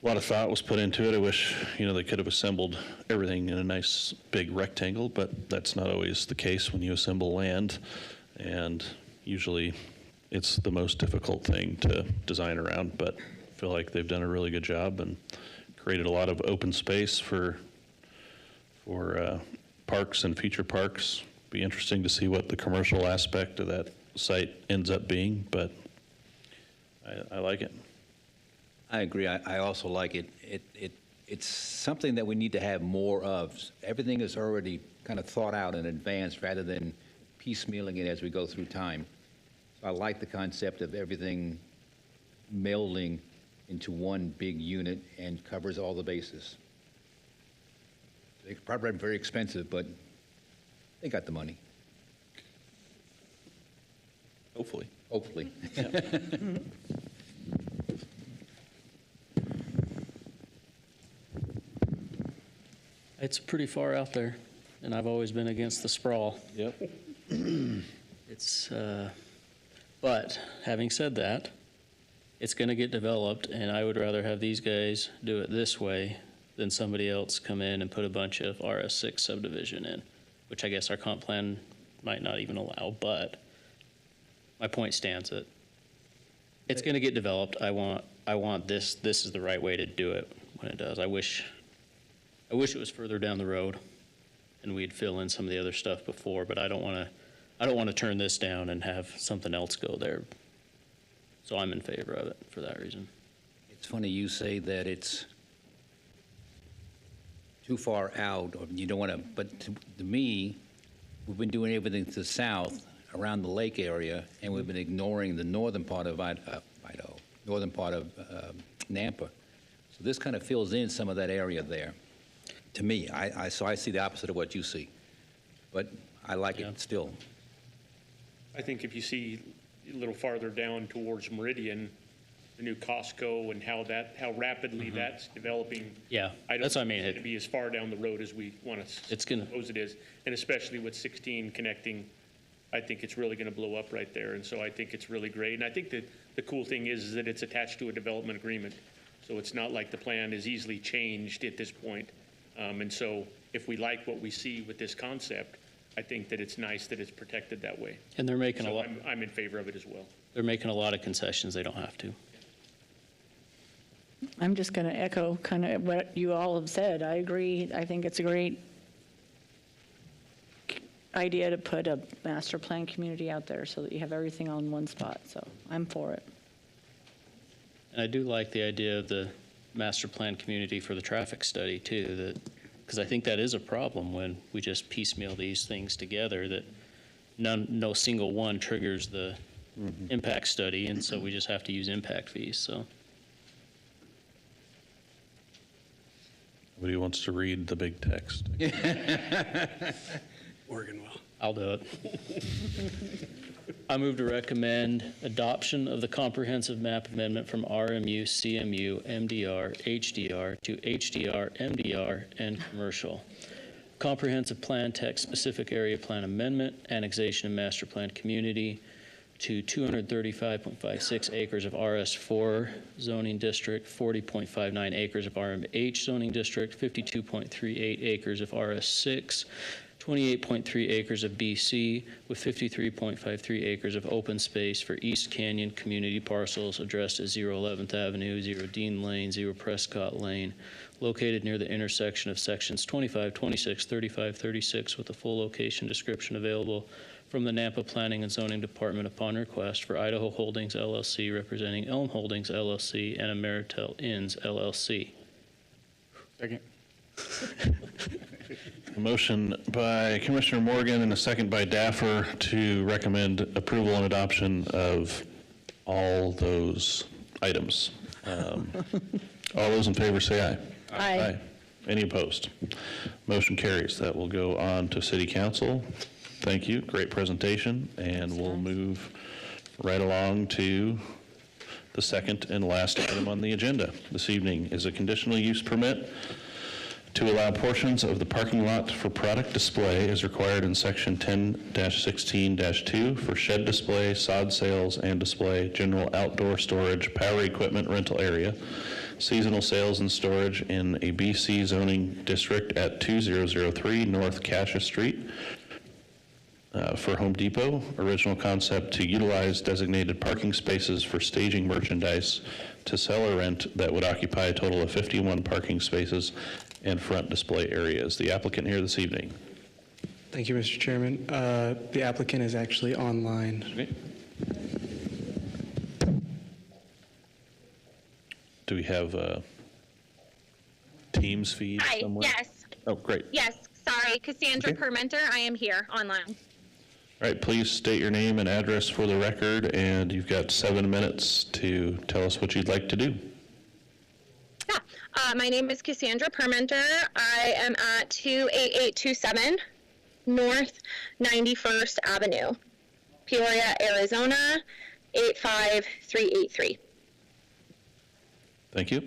S1: a lot of thought was put into it. I wish, they could have assembled everything in a nice big rectangle, but that's not always the case when you assemble land. And usually it's the most difficult thing to design around, but I feel like they've done a really good job and created a lot of open space for parks and future parks. Be interesting to see what the commercial aspect of that site ends up being, but I like it.
S12: I agree. I also like it. It's something that we need to have more of. Everything is already kind of thought out in advance rather than piecemealing it as we go through time. So I like the concept of everything melding into one big unit and covers all the bases. It's probably very expensive, but they got the money.
S1: Hopefully.
S12: Hopefully.
S7: It's pretty far out there, and I've always been against the sprawl.
S1: Yep.
S7: But having said that, it's going to get developed, and I would rather have these guys do it this way than somebody else come in and put a bunch of RS6 subdivision in, which I guess our comp plan might not even allow, but my point stands that it's going to get developed. I want this is the right way to do it when it does. I wish it was further down the road and we'd fill in some of the other stuff before, but I don't want to turn this down and have something else go there. So I'm in favor of it for that reason.
S12: It's funny you say that it's too far out, or you don't want to, but to me, we've been doing everything to the south around the lake area, and we've been ignoring the northern part of Idaho, northern part of Nampa. So this kind of fills in some of that area there. To me, so I see the opposite of what you see, but I like it still.
S9: I think if you see a little farther down towards Meridian, the new Costco and how rapidly that's developing.
S7: Yeah,
S9: I don't
S7: that's what I mean.
S9: think it's going to be as far down the road as we want to suppose it is. And especially with 16 connecting, I think it's really going to blow up right there. And so I think it's really great. And I think that the cool thing is that it's attached to a development agreement. So it's not like the plan is easily changed at this point. And so if we like what we see with this concept, I think that it's nice that it's protected that way.
S7: And they're making a lot.
S9: I'm in favor of it as well.
S7: They're making a lot of concessions. They don't have to.
S13: I'm just going to echo kind of what you all have said. I agree. I think it's a great idea to put a master plan community out there so that you have everything on one spot. So I'm for it.
S7: And I do like the idea of the master plan community for the traffic study too, because I think that is a problem when we just piecemeal these things together, that no single one triggers the impact study, and so we just have to use impact fees. So
S1: Nobody wants to read the big text.
S10: Oregon will.
S7: I'll do it. I move to recommend adoption of the comprehensive map amendment from RMU, CMU, MDR, HDR to HDR, MDR, and commercial. Comprehensive plan text specific area plan amendment, annexation and master plan community to 235.56 acres of RS4 zoning district, 40.59 acres of RMH zoning district, 52.38 acres of RS6, 28.3 acres of BC with 53.53 acres of open space for East Canyon community parcels addressed as 0 11th Avenue, 0 Dean Lane, 0 Prescott Lane, located near the intersection of sections 25, 26, 35, 36, with a full location description available from the Nampa Planning and Zoning Department upon request for Idaho Holdings LLC representing Elm Holdings LLC and Ameritel Inns LLC.
S11: Second.
S1: A motion by Commissioner Morgan and a second by Daffer to recommend approval and adoption of all those items. All those in favor say aye.
S3: Aye.
S1: Any opposed? Motion carries. That will go on to City Council. Thank you. Great presentation. And we'll move right along to the second and last item on the agenda this evening is a conditional use permit to allow portions of the parking lot for product display as required in section 10-16-2 for shed display, sod sales and display, general outdoor storage, power equipment rental area, seasonal sales and storage in a BC zoning district at 2003 North Cassius Street. For Home Depot, original concept to utilize designated parking spaces for staging merchandise to sell or rent that would occupy a total of 51 parking spaces and front display areas. The applicant here this evening.
S6: Thank you, Mr. Chairman. The applicant is actually online.
S1: Okay. Do we have a Teams feed
S14: Hi,
S1: somewhere?
S14: yes,
S1: Oh, great.
S14: yes, sorry, Cassandra
S1: Okay.
S14: Permenter, I am here online.
S1: All right, please state your name and address for the record, and you've got 7 minutes to tell us what you'd like to do.
S14: Yeah, my name is Cassandra Permenter. I am at 28827 North 91st Avenue, Peoria, Arizona, 85383.
S1: Thank you.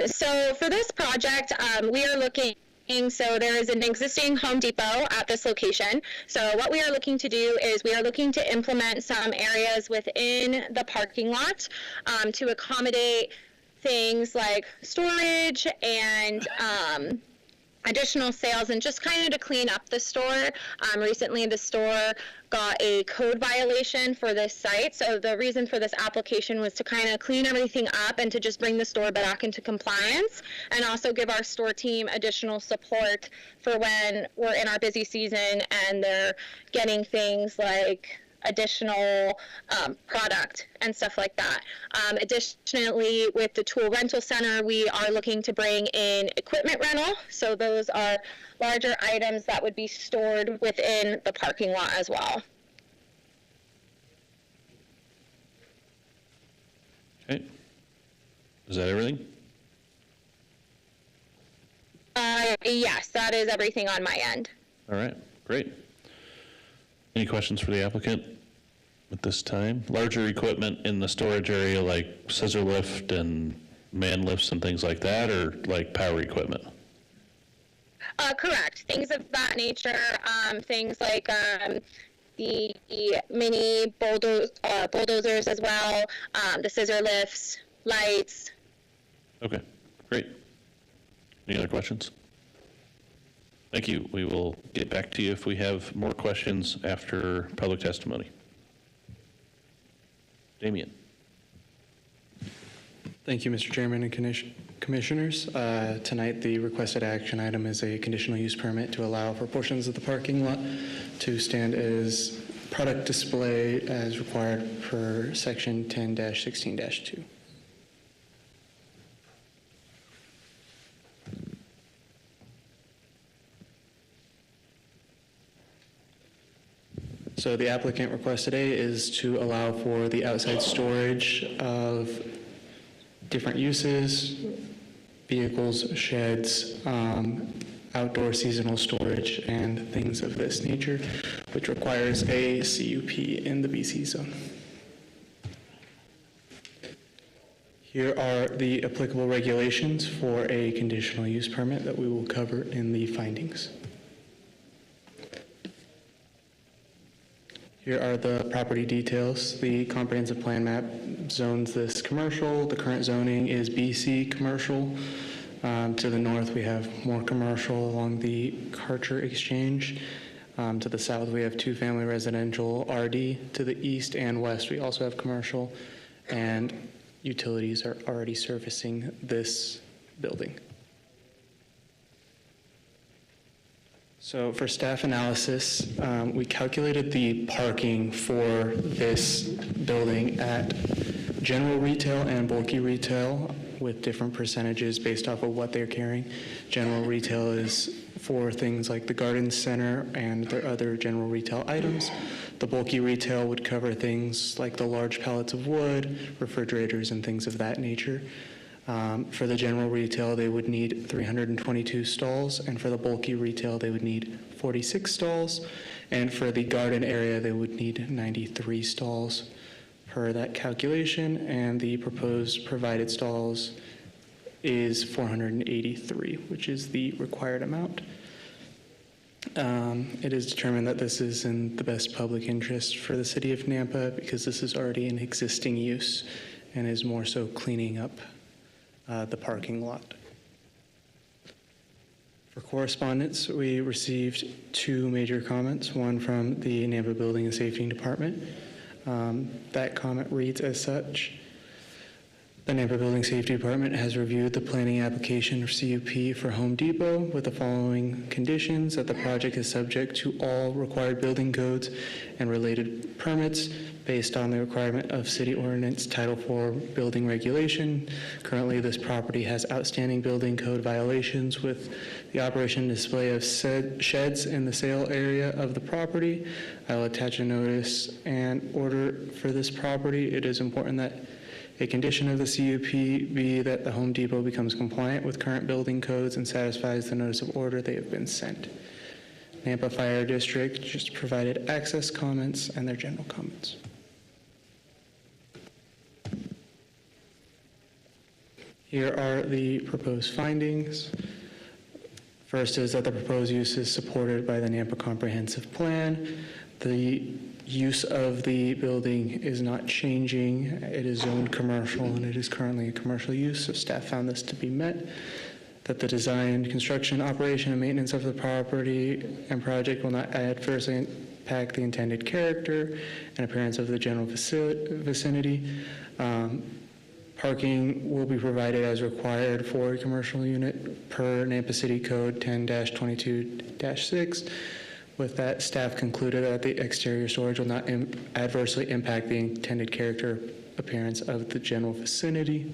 S14: So for this project, we are looking, so there is an existing Home Depot at this location. So what we are looking to do is we are looking to implement some areas within the parking lot to accommodate things like storage and additional sales and just kind of to clean up the store. Recently the store got a code violation for this site, so the reason for this application was to kind of clean everything up and to just bring the store back into compliance and also give our store team additional support for when we're in our busy season and they're getting things like additional product and stuff like that. Additionally, with the tool rental center, we are looking to bring in equipment rental. So those are larger items that would be stored within the parking lot as well.
S1: Okay. Is that everything?
S14: Yes, that is everything on my end.
S1: All right, great. Any questions for the applicant at this time? Larger equipment in the storage area like scissor lift and man lifts and things like that, or like power equipment?
S14: Correct. Things of that nature, things like the mini bulldozers as well, the scissor lifts, lights.
S1: Okay, great. Any other questions? Thank you. We will get back to you if we have more questions after public testimony. Damien.
S6: Thank you, Mr. Chairman and Commissioners. Tonight, the requested action item is a conditional use permit to allow for portions of the parking lot to stand as product display as required per section 10-16-2. So the applicant request today is to allow for the outside storage of different uses, vehicles, sheds, outdoor seasonal storage, and things of this nature, which requires a CUP in the BC zone. Here are the applicable regulations for a conditional use permit that we will cover in the findings. Here are the property details. The comprehensive plan map zones this commercial. The current zoning is BC commercial. To the north, we have more commercial along the Karcher Exchange. To the south, we have two-family residential RD. To the east and west, we also have commercial, and utilities are already servicing this building. So for staff analysis, we calculated the parking for this building at general retail and bulky retail with different percentages based off of what they're carrying. General retail is for things like the garden center and their other general retail items. The bulky retail would cover things like the large pallets of wood, refrigerators, and things of that nature. For the general retail, they would need 322 stalls, and for the bulky retail, they would need 46 stalls, and for the garden area, they would need 93 stalls per that calculation, and the proposed provided stalls is 483, which is the required amount. It is determined that this is in the best public interest for the city of Nampa because this is already an existing use and is more so cleaning up the parking lot. For correspondence, we received two major comments, one from the Nampa Building and Safety Department. That comment reads as such: the Nampa Building Safety Department has reviewed the planning application for CUP for Home Depot with the following conditions: that the project is subject to all required building codes and related permits based on the requirement of City Ordinance Title IV Building Regulation. Currently, this property has outstanding building code violations with the operation and display of said sheds in the sale area of the property. I will attach a notice and order for this property. It is important that a condition of the CUP be that the Home Depot becomes compliant with current building codes and satisfies the notice of order they have been sent. Nampa Fire District just provided access comments and their general comments. Here are the proposed findings. First is that the proposed use is supported by the Nampa Comprehensive Plan. The use of the building is not changing. It is zoned commercial and it is currently a commercial use, so staff found this to be met. That the design, construction, operation, and maintenance of the property and project will not adversely impact the intended character and appearance of the general vicinity. Parking will be provided as required for a commercial unit per Nampa City Code 10-22-6. With that, staff concluded that the exterior storage will not adversely impact the intended character appearance of the general vicinity.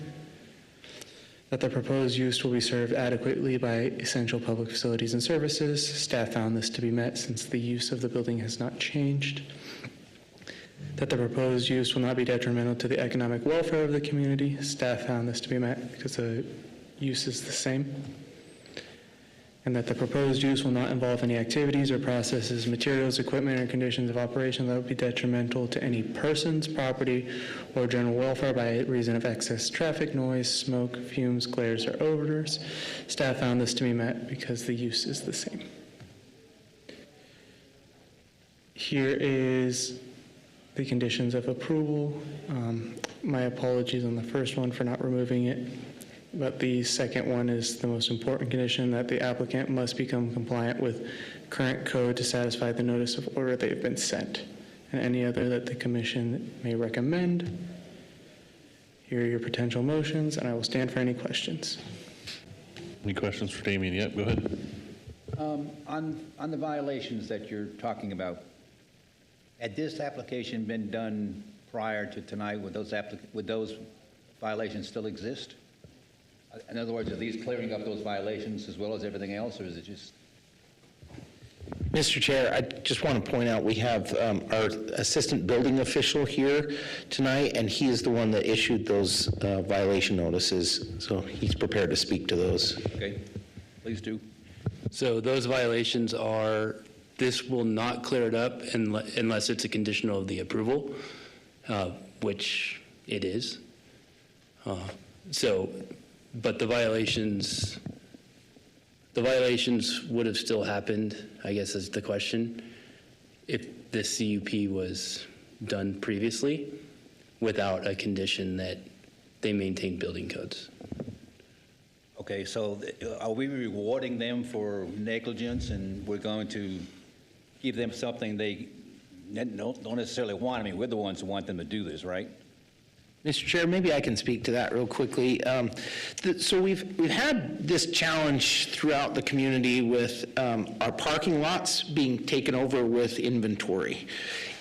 S6: That the proposed use will be served adequately by essential public facilities and services. Staff found this to be met since the use of the building has not changed. That the proposed use will not be detrimental to the economic welfare of the community. Staff found this to be met because the use is the same. And that the proposed use will not involve any activities or processes, materials, equipment, or conditions of operation that would be detrimental to any person's property or general welfare by reason of excess traffic, noise, smoke, fumes, glares, or odors. Staff found this to be met because the use is the same. Here is the conditions of approval. My apologies on the first one for not removing it, but the second one is the most important condition, that the applicant must become compliant with current code to satisfy the notice of order they have been sent, and any other that the commission may recommend. Here are your potential motions, and I will stand for any questions.
S1: Any questions for Damien? Yep, go ahead.
S12: On the violations that you're talking about, had this application been done prior to tonight, would those violations still exist? In other words, are these clearing up those violations as well as everything else, or is it just?
S2: Mr. Chair, I just want to point out we have our assistant building official here tonight, and he is the one that issued those violation notices, so he's prepared to speak to those.
S12: Okay, please do.
S15: So those violations are, this will not clear it up unless it's a condition of the approval, which it is. But the violations would have still happened, I guess is the question, if the CUP was done previously without a condition that they maintain building codes.
S12: Okay, so are we rewarding them for negligence, and we're going to give them something they don't necessarily want? I mean, we're the ones who want them to do this, right?
S2: Mr. Chair, maybe I can speak to that real quickly. So we've had this challenge throughout the community with our parking lots being taken over with inventory.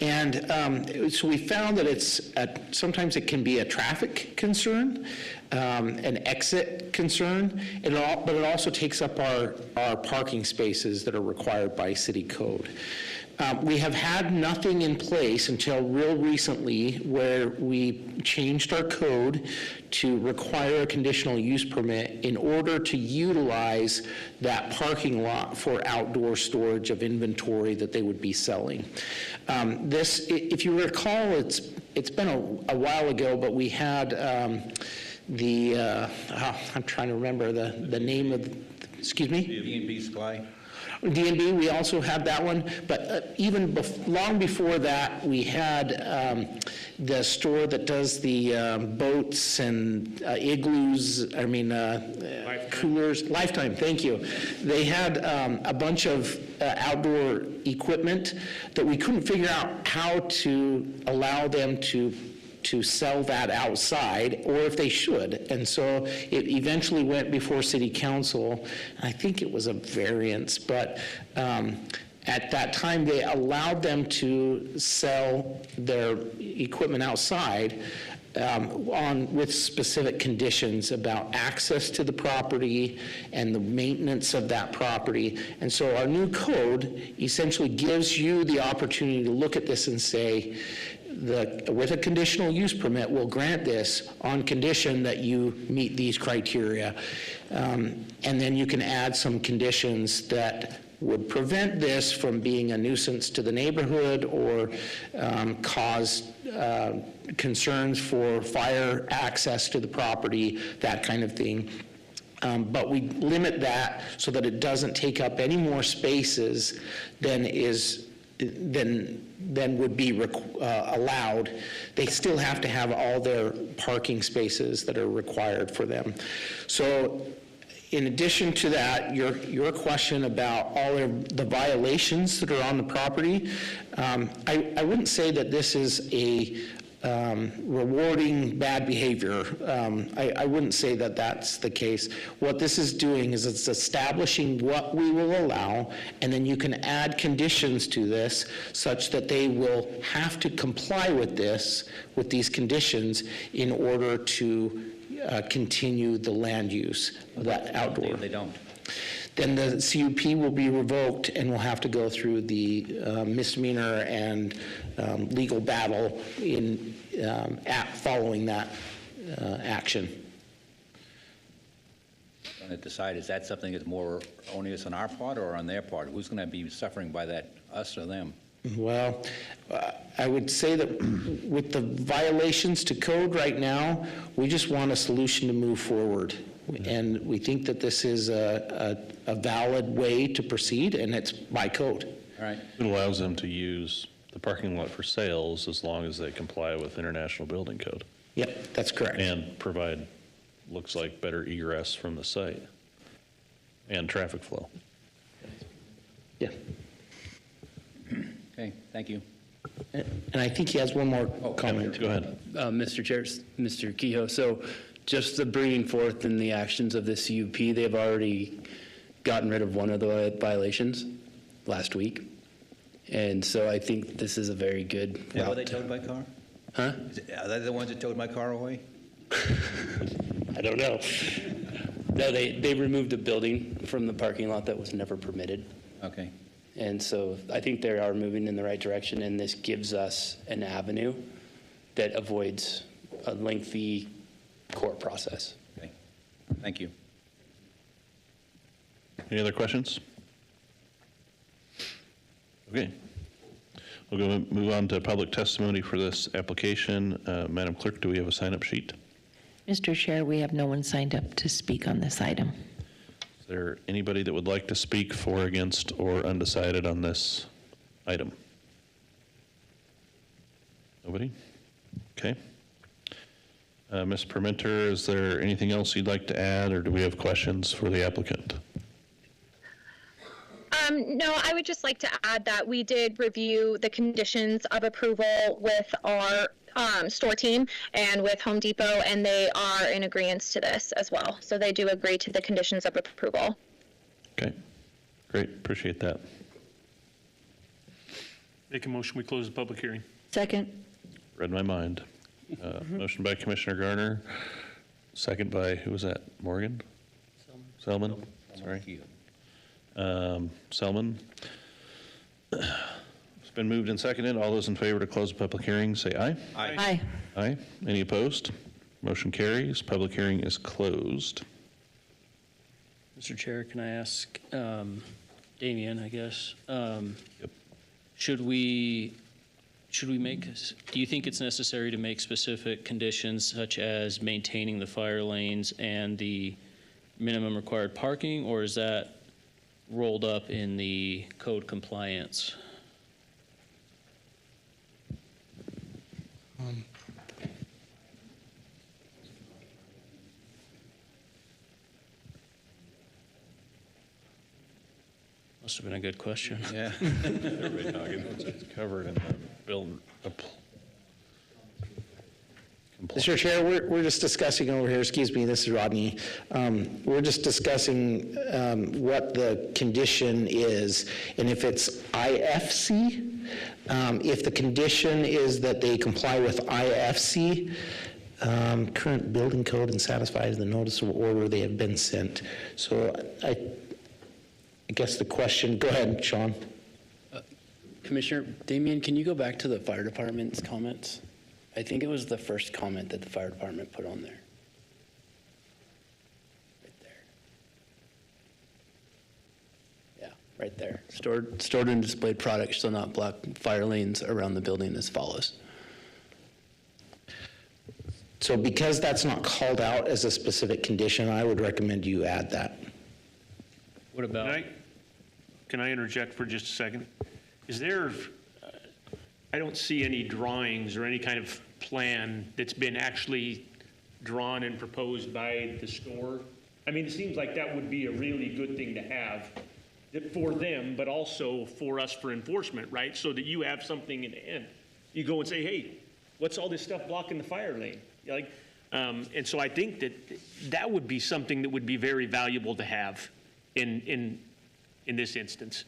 S2: And so we found that sometimes it can be a traffic concern, an exit concern, but it also takes up our parking spaces that are required by city code. We have had nothing in place until real recently where we changed our code to require a conditional use permit in order to utilize that parking lot for outdoor storage of inventory that they would be selling. This, if you recall, it's been a while ago, but we had I'm trying to remember the name of, excuse me?
S12: D&B Supply.
S2: D&B, we also had that one, but even long before that, we had the store that does the boats and igloos, coolers, Lifetime, thank you. They had a bunch of outdoor equipment that we couldn't figure out how to allow them to sell that outside, or if they should. And so it eventually went before City Council. I think it was a variance, but at that time, they allowed them to sell their equipment outside with specific conditions about access to the property and the maintenance of that property. And so our new code essentially gives you the opportunity to look at this and say, with a conditional use permit, we'll grant this on condition that you meet these criteria. And then you can add some conditions that would prevent this from being a nuisance to the neighborhood or cause concerns for fire access to the property, that kind of thing. But we limit that so that it doesn't take up any more spaces than would be allowed. They still have to have all their parking spaces that are required for them. So in addition to that, your question about all the violations that are on the property, I wouldn't say that this is a rewarding bad behavior. I wouldn't say that that's the case. What this is doing is it's establishing what we will allow, and then you can add conditions to this such that they will have to comply with these conditions in order to continue the land use of that outdoor.
S12: They don't.
S2: Then the CUP will be revoked and we'll have to go through the misdemeanor and legal battle following that action.
S12: Going to decide, is that something that's more onerous on our part or on their part? Who's going to be suffering by that, us or them?
S2: Well, I would say that with the violations to code right now, we just want a solution to move forward. And we think that this is a valid way to proceed, and it's by code.
S12: All right.
S1: It allows them to use the parking lot for sales as long as they comply with International Building Code.
S2: Yep, that's correct.
S1: And provide, looks like, better egress from the site and traffic flow.
S2: Yeah.
S12: Okay, thank you.
S2: And I think he has one more comment.
S1: Go ahead.
S15: Mr. Chair, Mr. Kehoe, so just the bringing forth and the actions of the CUP, they've already gotten rid of one of the violations last week. And so I think this is a very good
S12: Yeah, were
S15: route.
S12: they towed by car?
S15: Huh?
S12: Are they the ones that towed my car away?
S15: I don't know. No, they removed a building from the parking lot that was never permitted.
S12: Okay.
S15: And so I think they are moving in the right direction, and this gives us an avenue that avoids a lengthy court process.
S12: Okay. Thank you.
S1: Any other questions? Okay. We'll go move on to public testimony for this application. Madam Clerk, do we have a sign-up sheet?
S3: Mr. Chair, we have no one signed up to speak on this item.
S1: Is there anybody that would like to speak for, against, or undecided on this item? Nobody? Okay. Ms. Permenter, is there anything else you'd like to add, or do we have questions for the applicant?
S14: No, I would just like to add that we did review the conditions of approval with our store team and with Home Depot, and they are in agreement to this as well. So they do agree to the conditions of approval.
S1: Okay, great, appreciate that.
S9: Make a motion, we close the public hearing.
S13: Second.
S1: Read my mind. Motion by Commissioner Garner, second by, who was that, Morgan? Selman, sorry. Selman. It's been moved and seconded. All those in favor to close the public hearing, say aye.
S13: Aye.
S1: Aye. Any opposed? Motion carries. Public hearing is closed.
S7: Mr. Chair, can I ask, Damian, I guess,
S1: Yep.
S7: should we make, do you think it's necessary to make specific conditions such as maintaining the fire lanes and the minimum required parking, or is that rolled up in the code compliance? Must have been a good question.
S12: Yeah.
S1: Everybody talking. It's covered in the bill.
S2: Mr. Chair, we're just discussing over here, excuse me, this is Rodney. We're just discussing what the condition is, and if it's IFC, if the condition is that they comply with IFC, current building code and satisfies the notice of order they have been sent. So I guess the question, go ahead, Sean.
S15: Commissioner Damian, can you go back to the fire department's comments? I think it was the first comment that the fire department put on there. Right there. Yeah, right there. Stored and displayed products shall not block fire lanes around the building as follows.
S2: So because that's not called out as a specific condition, I would recommend you add that.
S7: What about?
S9: Can I interject for just a second? Is there, I don't see any drawings or any kind of plan that's been actually drawn and proposed by the store. I mean, it seems like that would be a really good thing to have for them, but also for us for enforcement, right? So that you have something in the end. You go and say, hey, what's all this stuff blocking the fire lane? Like, and so I think that would be something that would be very valuable to have in this instance.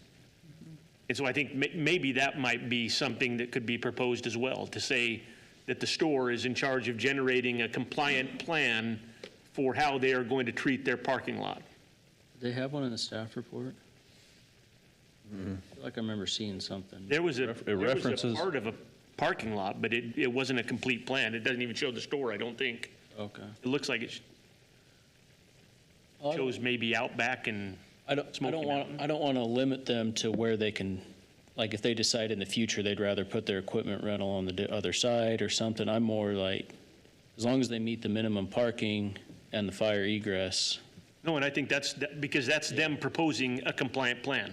S9: And so I think maybe that might be something that could be proposed as well, to say that the store is in charge of generating a compliant plan for how they are going to treat their parking lot.
S7: Do they have one in the staff report? I feel like I remember seeing something.
S9: There was a
S1: references
S9: part of a parking lot, but it wasn't a complete plan. It doesn't even show the store, I don't think.
S7: Okay.
S9: It looks like it shows maybe Outback and
S7: I don't want to limit them to where they can, like if they decide in the future they'd rather put their equipment rental on the other side or something. I'm more like, as long as they meet the minimum parking and the fire egress.
S9: No, and I think because that's them proposing a compliant plan,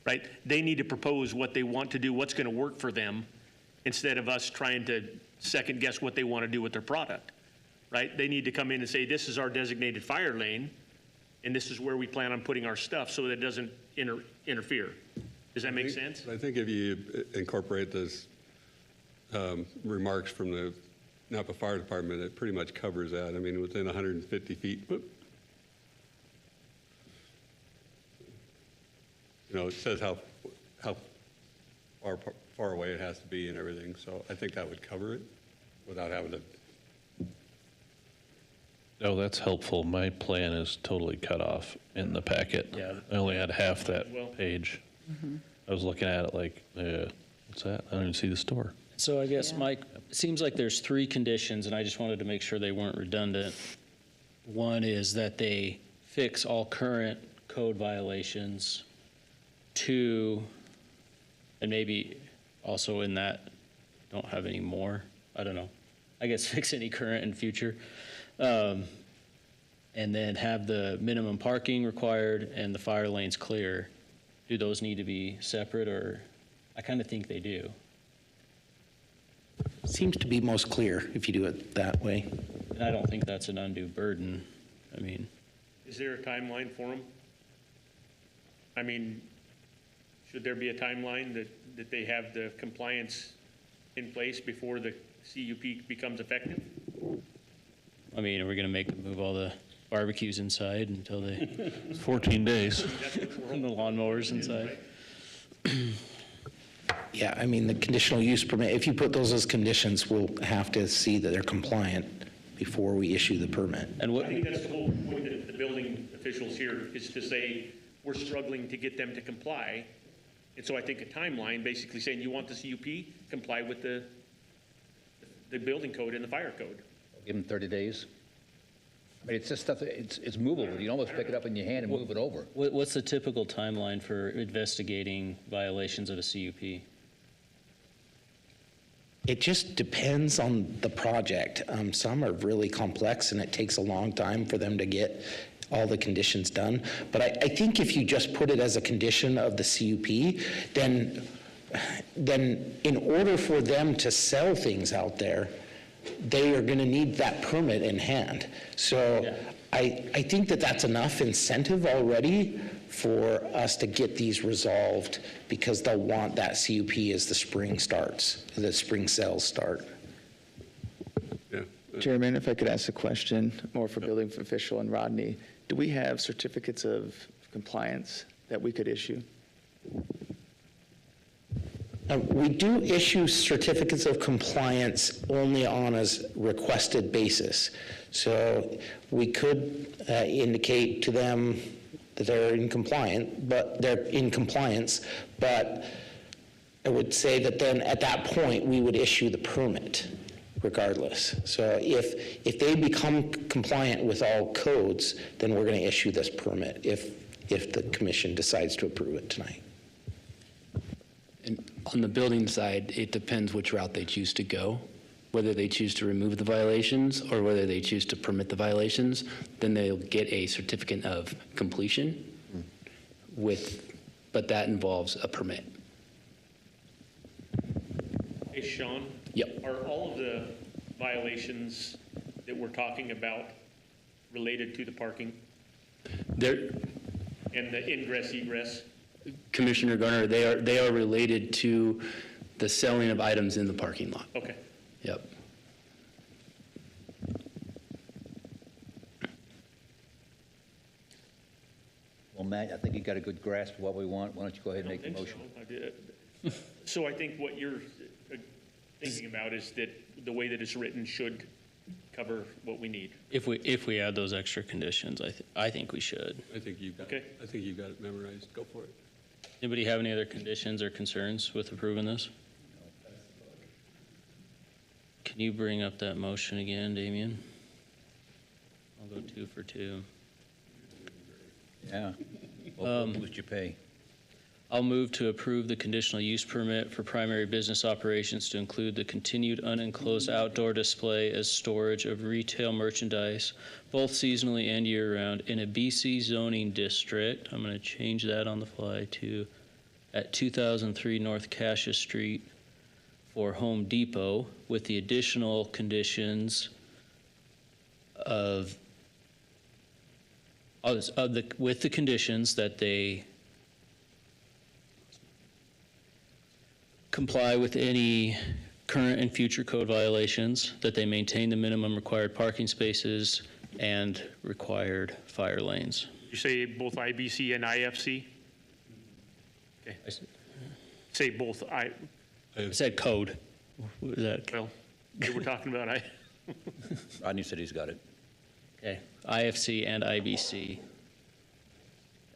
S9: right? They need to propose what they want to do, what's going to work for them, instead of us trying to second guess what they want to do with their product, right? They need to come in and say, this is our designated fire lane, and this is where we plan on putting our stuff so that it doesn't interfere. Does that make sense?
S10: I think if you incorporate those remarks from the Napa Fire Department, it pretty much covers that. I mean, within 150 feet, whoop. You know, it says how far away it has to be and everything, so I think that would cover it without having to.
S1: Oh, that's helpful. My plan is totally cut off in the packet.
S7: Yeah.
S1: I only had half that page. I was looking at it like, what's that? I don't even see the store.
S7: So I guess, Mike, it seems like there's 3 conditions, and I just wanted to make sure they weren't redundant. One is that they fix all current code violations. 2, and maybe also in that, don't have any more. I don't know. I guess fix any current and future. And then have the minimum parking required and the fire lanes clear. Do those need to be separate, or I kind of think they do.
S2: Seems to be most clear if you do it that way.
S7: I don't think that's an undue burden. I mean,
S9: Is there a timeline for them? I mean, should there be a timeline that they have the compliance in place before the CUP becomes effective?
S7: are we going to make them move all the barbecues inside until they,
S1: 14 days.
S7: and the lawnmowers inside?
S2: Yeah, I mean, the conditional use permit, if you put those as conditions, we'll have to see that they're compliant before we issue the permit.
S7: And
S9: I think that's the whole point of the building officials here, is to say, we're struggling to get them to comply. And so I think a timeline, basically saying you want the CUP, comply with the building code and the fire code.
S12: Give them 30 days. I mean, it's just stuff, it's movable. You can almost pick it up in your hand and move it over.
S7: What's the typical timeline for investigating violations of a CUP?
S2: It just depends on the project. Some are really complex, and it takes a long time for them to get all the conditions done. But I think if you just put it as a condition of the CUP, then in order for them to sell things out there, they are going to need that permit in hand. So I think that that's enough incentive already for us to get these resolved, because they'll want that CUP as the spring starts, the spring sales start.
S10: Yeah.
S16: Chairman, if I could ask a question, more for building official and Rodney. Do we have certificates of compliance that we could issue?
S2: We do issue certificates of compliance only on a requested basis. So we could indicate to them that they're in compliance, but I would say that then at that point, we would issue the permit regardless. So if they become compliant with all codes, then we're going to issue this permit if the commission decides to approve it tonight.
S15: And on the building side, it depends which route they choose to go. Whether they choose to remove the violations or whether they choose to permit the violations, then they'll get a certificate of completion but that involves a permit.
S9: Hey, Sean?
S15: Yep.
S9: Are all of the violations that we're talking about related to the parking
S15: They're,
S9: and the ingress egress?
S15: Commissioner Garner, they are related to the selling of items in the parking lot.
S9: Okay.
S15: Yep.
S12: Well, Matt, I think you got a good grasp of what we want. Why don't you go ahead and make the motion?
S9: So I think what you're thinking about is that the way that it's written should cover what we need.
S7: If we add those extra conditions, I think we should.
S10: I think you've got it. I think you've got it memorized. Go for it.
S7: Anybody have any other conditions or concerns with approving this? Can you bring up that motion again, Damien? I'll go 2 for 2.
S12: Yeah. Well, boost your pay.
S7: I'll move to approve the conditional use permit for primary business operations to include the continued unenclosed outdoor display as storage of retail merchandise, both seasonally and year-round, in a BC zoning district. I'm going to change that on the fly to at 2003 North Cassius Street for Home Depot, with the additional conditions with the conditions that they comply with any current and future code violations, that they maintain the minimum required parking spaces and required fire lanes.
S9: You say both IBC and IFC? Okay. Say both
S7: I said code. What is that?
S9: Well, they were talking about
S12: Rodney said he's got it.
S7: Okay, IFC and IBC.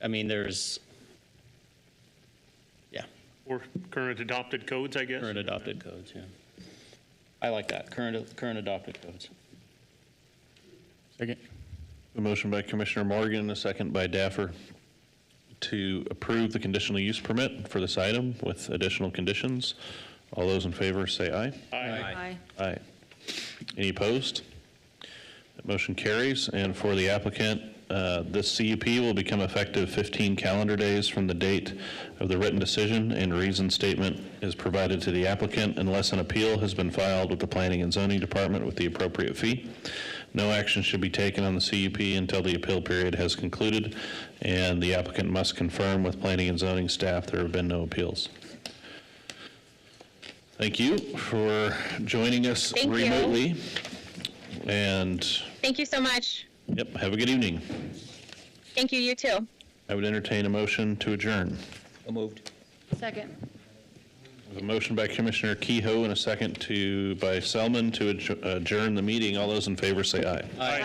S7: I mean, there's, yeah.
S9: Or current adopted codes, I guess?
S7: Current adopted codes, yeah. I like that, current adopted codes.
S11: Second.
S1: A motion by Commissioner Morgan, a second by Daffer, to approve the conditional use permit for this item with additional conditions. All those in favor say aye.
S9: Aye.
S1: Aye. Any opposed? That motion carries. And for the applicant, this CUP will become effective 15 calendar days from the date of the written decision, and reason statement is provided to the applicant unless an appeal has been filed with the Planning and Zoning Department with the appropriate fee. No action should be taken on the CUP until the appeal period has concluded, and the applicant must confirm with planning and zoning staff there have been no appeals. Thank you for joining us
S14: Thank you.
S1: remotely. And,
S14: Thank you so much.
S1: yep, have a good evening.
S14: Thank you, you too.
S1: I would entertain a motion to adjourn.
S12: So moved.
S13: Second.
S1: A motion by Commissioner Kehoe and a second by Selman to adjourn the meeting. All those in favor say aye.
S7: Aye.